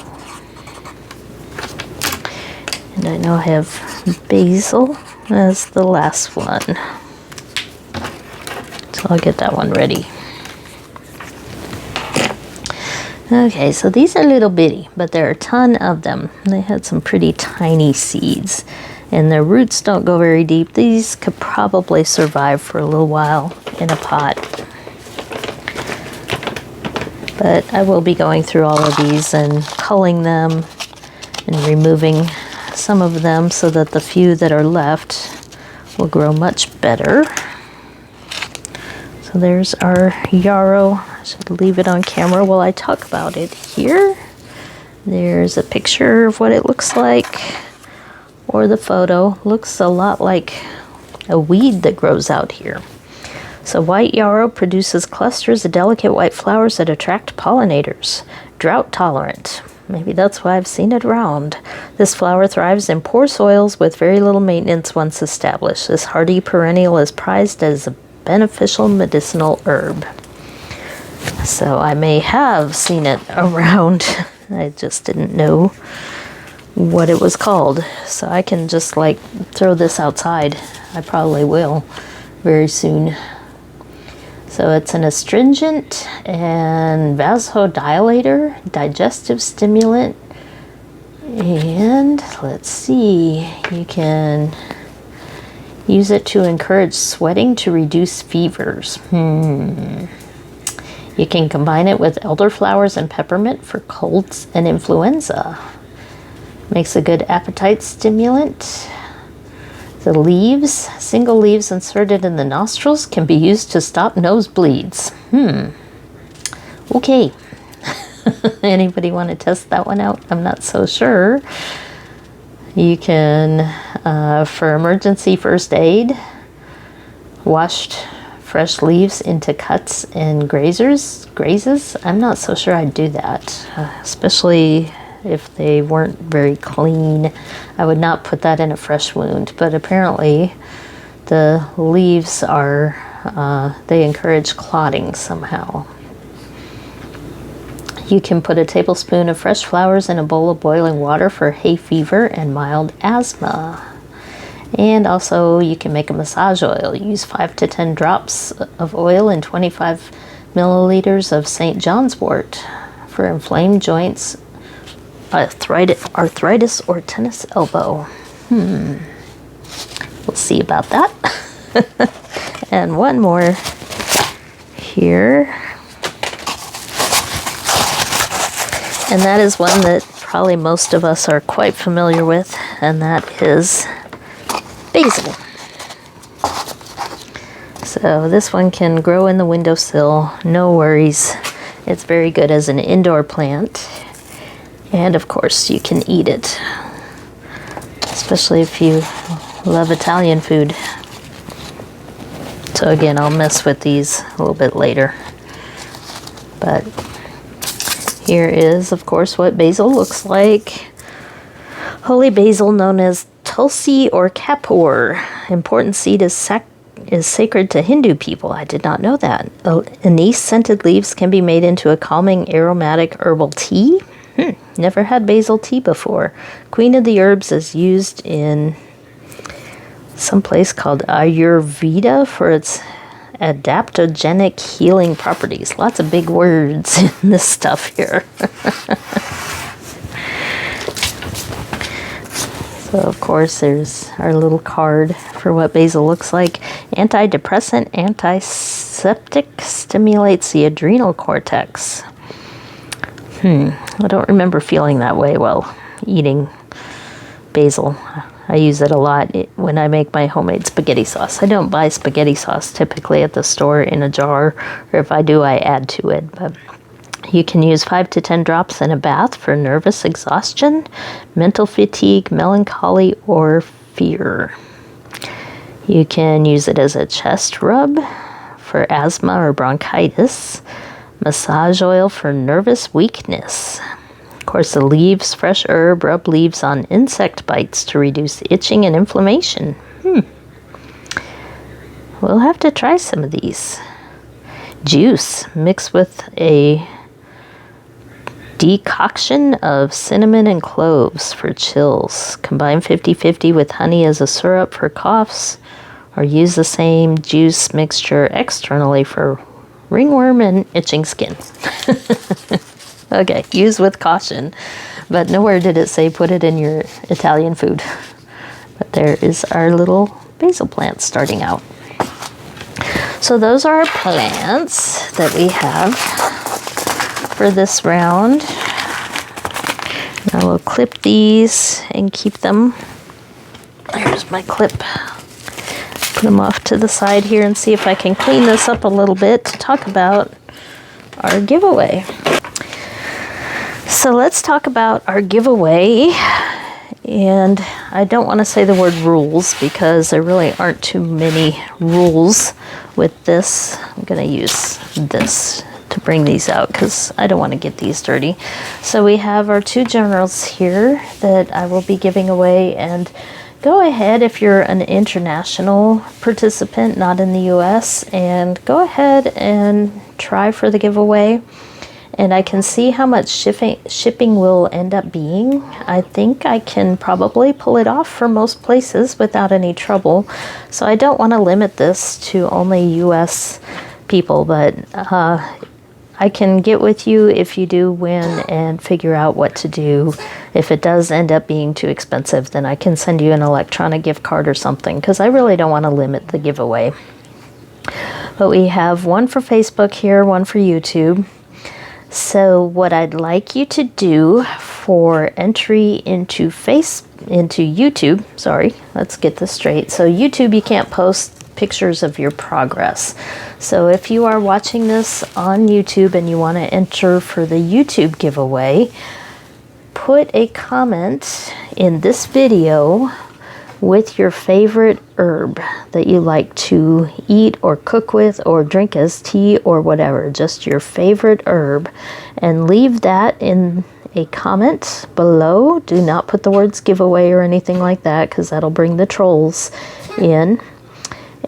And I know I have basil as the last one. So I'll get that one ready. Okay, so these are little bitty, but there are a ton of them. They had some pretty tiny seeds, and their roots don't go very deep. These could probably survive for a little while in a pot. But I will be going through all of these and culling them and removing some of them so that the few that are left will grow much better. So there's our yarrow. I should leave it on camera while I talk about it here. There's a picture of what it looks like, or the photo. Looks a lot like a weed that grows out here. So white yarrow produces clusters of delicate white flowers that attract pollinators. Drought tolerant. Maybe that's why I've seen it around. This flower thrives in poor soils with very little maintenance once established. This hardy perennial is prized as a beneficial medicinal herb. So I may have seen it around. I just didn't know what it was called. So I can just like throw this outside. I probably will very soon. So it's an astringent and vasodilator, digestive stimulant, and let's see, you can use it to encourage sweating to reduce fevers. You can combine it with elderflowers and peppermint for colds and influenza. Makes a good appetite stimulant. The leaves, single leaves inserted in the nostrils, can be used to stop nosebleeds. Okay. Anybody want to test that one out? I'm not so sure. You can, for emergency first aid, washed fresh leaves into cuts and grazes. I'm not so sure I'd do that, especially if they weren't very clean. I would not put that in a fresh wound, but apparently the leaves are, they encourage clotting somehow. You can put a tablespoon of fresh flowers in a bowl of boiling water for hay fever and mild asthma. And also you can make a massage oil. Use 5 to 10 drops of oil in 25 milliliters of St. John's wort for inflamed joints, arthritis or tennis elbow. We'll see about that. And one more here. And that is one that probably most of us are quite familiar with, and that is basil. So this one can grow in the windowsill, no worries. It's very good as an indoor plant. And of course you can eat it, especially if you love Italian food. So again, I'll mess with these a little bit later. But here is, of course, what basil looks like. Holy basil, known as Tulsi or Kapoor. Important seed is sacred to Hindu people. I did not know that. Anise scented leaves can be made into a calming aromatic herbal tea. Never had basil tea before. Queen of the herbs is used in some place called Ayurveda for its adaptogenic healing properties. Lots of big words in this stuff here. So of course there's our little card for what basil looks like. Antidepressant, antiseptic, stimulates the adrenal cortex. I don't remember feeling that way while eating basil. I use it a lot when I make my homemade spaghetti sauce. I don't buy spaghetti sauce typically at the store in a jar, or if I do, I add to it. But you can use 5 to 10 drops in a bath for nervous exhaustion, mental fatigue, melancholy, or fear. You can use it as a chest rub for asthma or bronchitis. Massage oil for nervous weakness. Of course, the leaves, fresh herb, rub leaves on insect bites to reduce itching and inflammation. We'll have to try some of these. Juice, mixed with a decoction of cinnamon and cloves for chills. Combine 50-50 with honey as a syrup for coughs, or use the same juice mixture externally for ringworm and itching skin. Okay, use with caution. But nowhere did it say put it in your Italian food. But there is our little basil plant starting out. So those are our plants that we have for this round. I will clip these and keep them. There's my clip. Put them off to the side here and see if I can clean this up a little bit to talk about our giveaway. So let's talk about our giveaway. And I don't want to say the word rules because there really aren't too many rules with this. I'm going to use this to bring these out because I don't want to get these dirty. So we have our 2 journals here that I will be giving away, and go ahead if you're an international participant, not in the US, and go ahead and try for the giveaway. And I can see how much shipping will end up being. I think I can probably pull it off for most places without any trouble. So I don't want to limit this to only US people, but I can get with you if you do win and figure out what to do. If it does end up being too expensive, then I can send you an electronic gift card or something, because I really don't want to limit the giveaway. But we have one for Facebook here, one for YouTube. So what I'd like you to do for entry into YouTube, sorry, let's get this straight. So YouTube, you can't post pictures of your progress. So if you are watching this on YouTube and you want to enter for the YouTube giveaway, put a comment in this video with your favorite herb that you like to eat or cook with or drink as tea or whatever, just your favorite herb, and leave that in a comment below. Do not put the words giveaway or anything like that, because that'll bring the trolls in.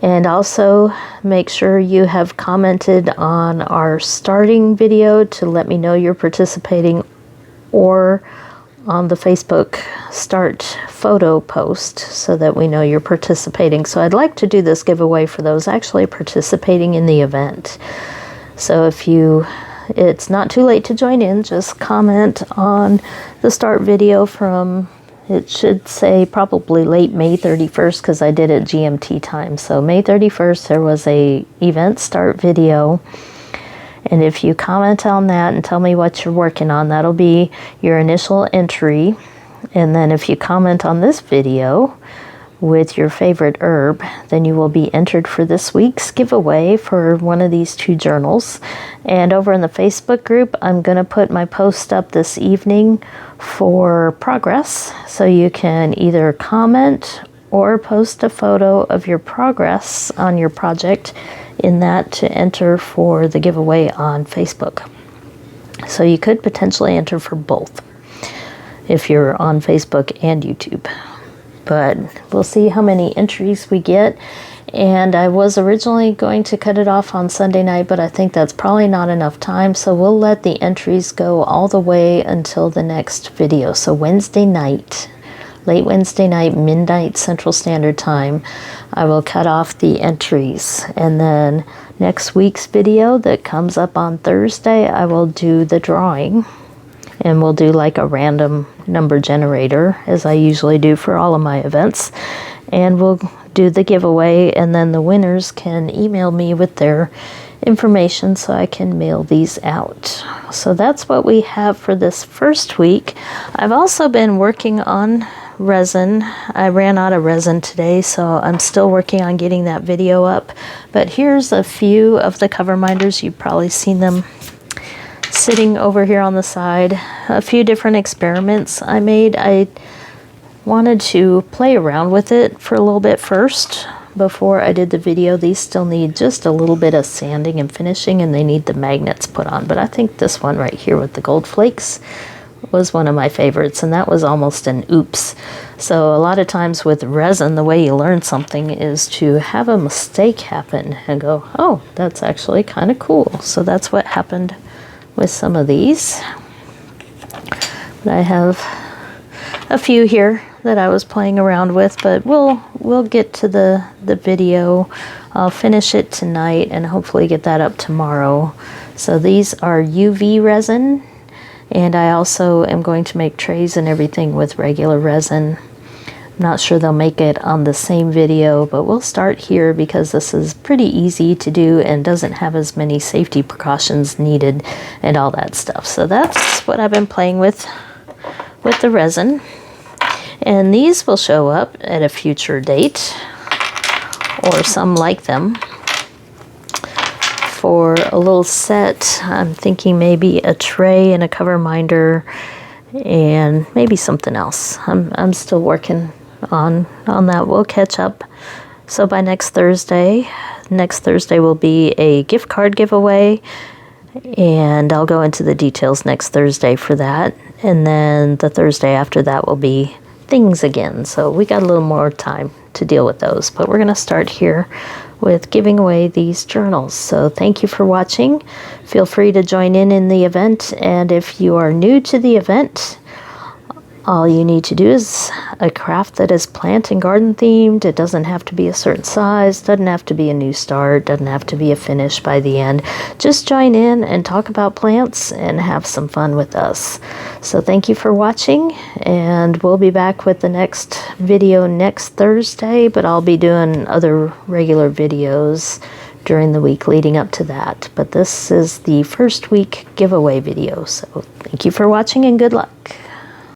And also make sure you have commented on our starting video to let me know you're participating, or on the Facebook start photo post so that we know you're participating. So I'd like to do this giveaway for those actually participating in the event. So it's not too late to join in, just comment on the start video from, it should say probably late May 31st, because I did it GMT time. So May 31st, there was a event start video. And if you comment on that and tell me what you're working on, that'll be your initial entry. And then if you comment on this video with your favorite herb, then you will be entered for this week's giveaway for one of these 2 journals. And over in the Facebook group, I'm going to put my post up this evening for progress. So you can either comment or post a photo of your progress on your project in that to enter for the giveaway on Facebook. So you could potentially enter for both if you're on Facebook and YouTube. But we'll see how many entries we get. And I was originally going to cut it off on Sunday night, but I think that's probably not enough time. So we'll let the entries go all the way until the next video. So Wednesday night, late Wednesday night, midnight Central Standard Time, I will cut off the entries. And then next week's video that comes up on Thursday, I will do the drawing. And we'll do like a random number generator, as I usually do for all of my events. And we'll do the giveaway, and then the winners can email me with their information so I can mail these out. So that's what we have for this first week. I've also been working on resin. I ran out of resin today, so I'm still working on getting that video up. But here's a few of the cover minders. You've probably seen them sitting over here on the side. A few different experiments I made. I wanted to play around with it for a little bit first before I did the video. These still need just a little bit of sanding and finishing, and they need the magnets put on. But I think this one right here with the gold flakes was one of my favorites, and that was almost an oops. So a lot of times with resin, the way you learn something is to have a mistake happen and go, oh, that's actually kind of cool. So that's what happened with some of these. But I have a few here that I was playing around with, but we'll get to the video. I'll finish it tonight and hopefully get that up tomorrow. So these are UV resin, and I also am going to make trays and everything with regular resin. I'm not sure they'll make it on the same video, but we'll start here because this is pretty easy to do and doesn't have as many safety precautions needed and all that stuff. So that's what I've been playing with the resin. And these will show up at a future date, or some like them. For a little set, I'm thinking maybe a tray and a cover minder and maybe something else. I'm still working on that. We'll catch up. So by next Thursday will be a gift card giveaway, and I'll go into the details next Thursday for that. And then the Thursday after that will be things again. So we got a little more time to deal with those. But we're going to start here with giving away these journals. So thank you for watching. Feel free to join in the event. And if you are new to the event, all you need to do is a craft that is plant and garden themed. It doesn't have to be a certain size, doesn't have to be a new start, doesn't have to be a finish by the end. Just join in and talk about plants and have some fun with us. So thank you for watching, and we'll be back with the next video next Thursday, but I'll be doing other regular videos during the week leading up to that. But this is the first week giveaway video. So thank you for watching and good luck.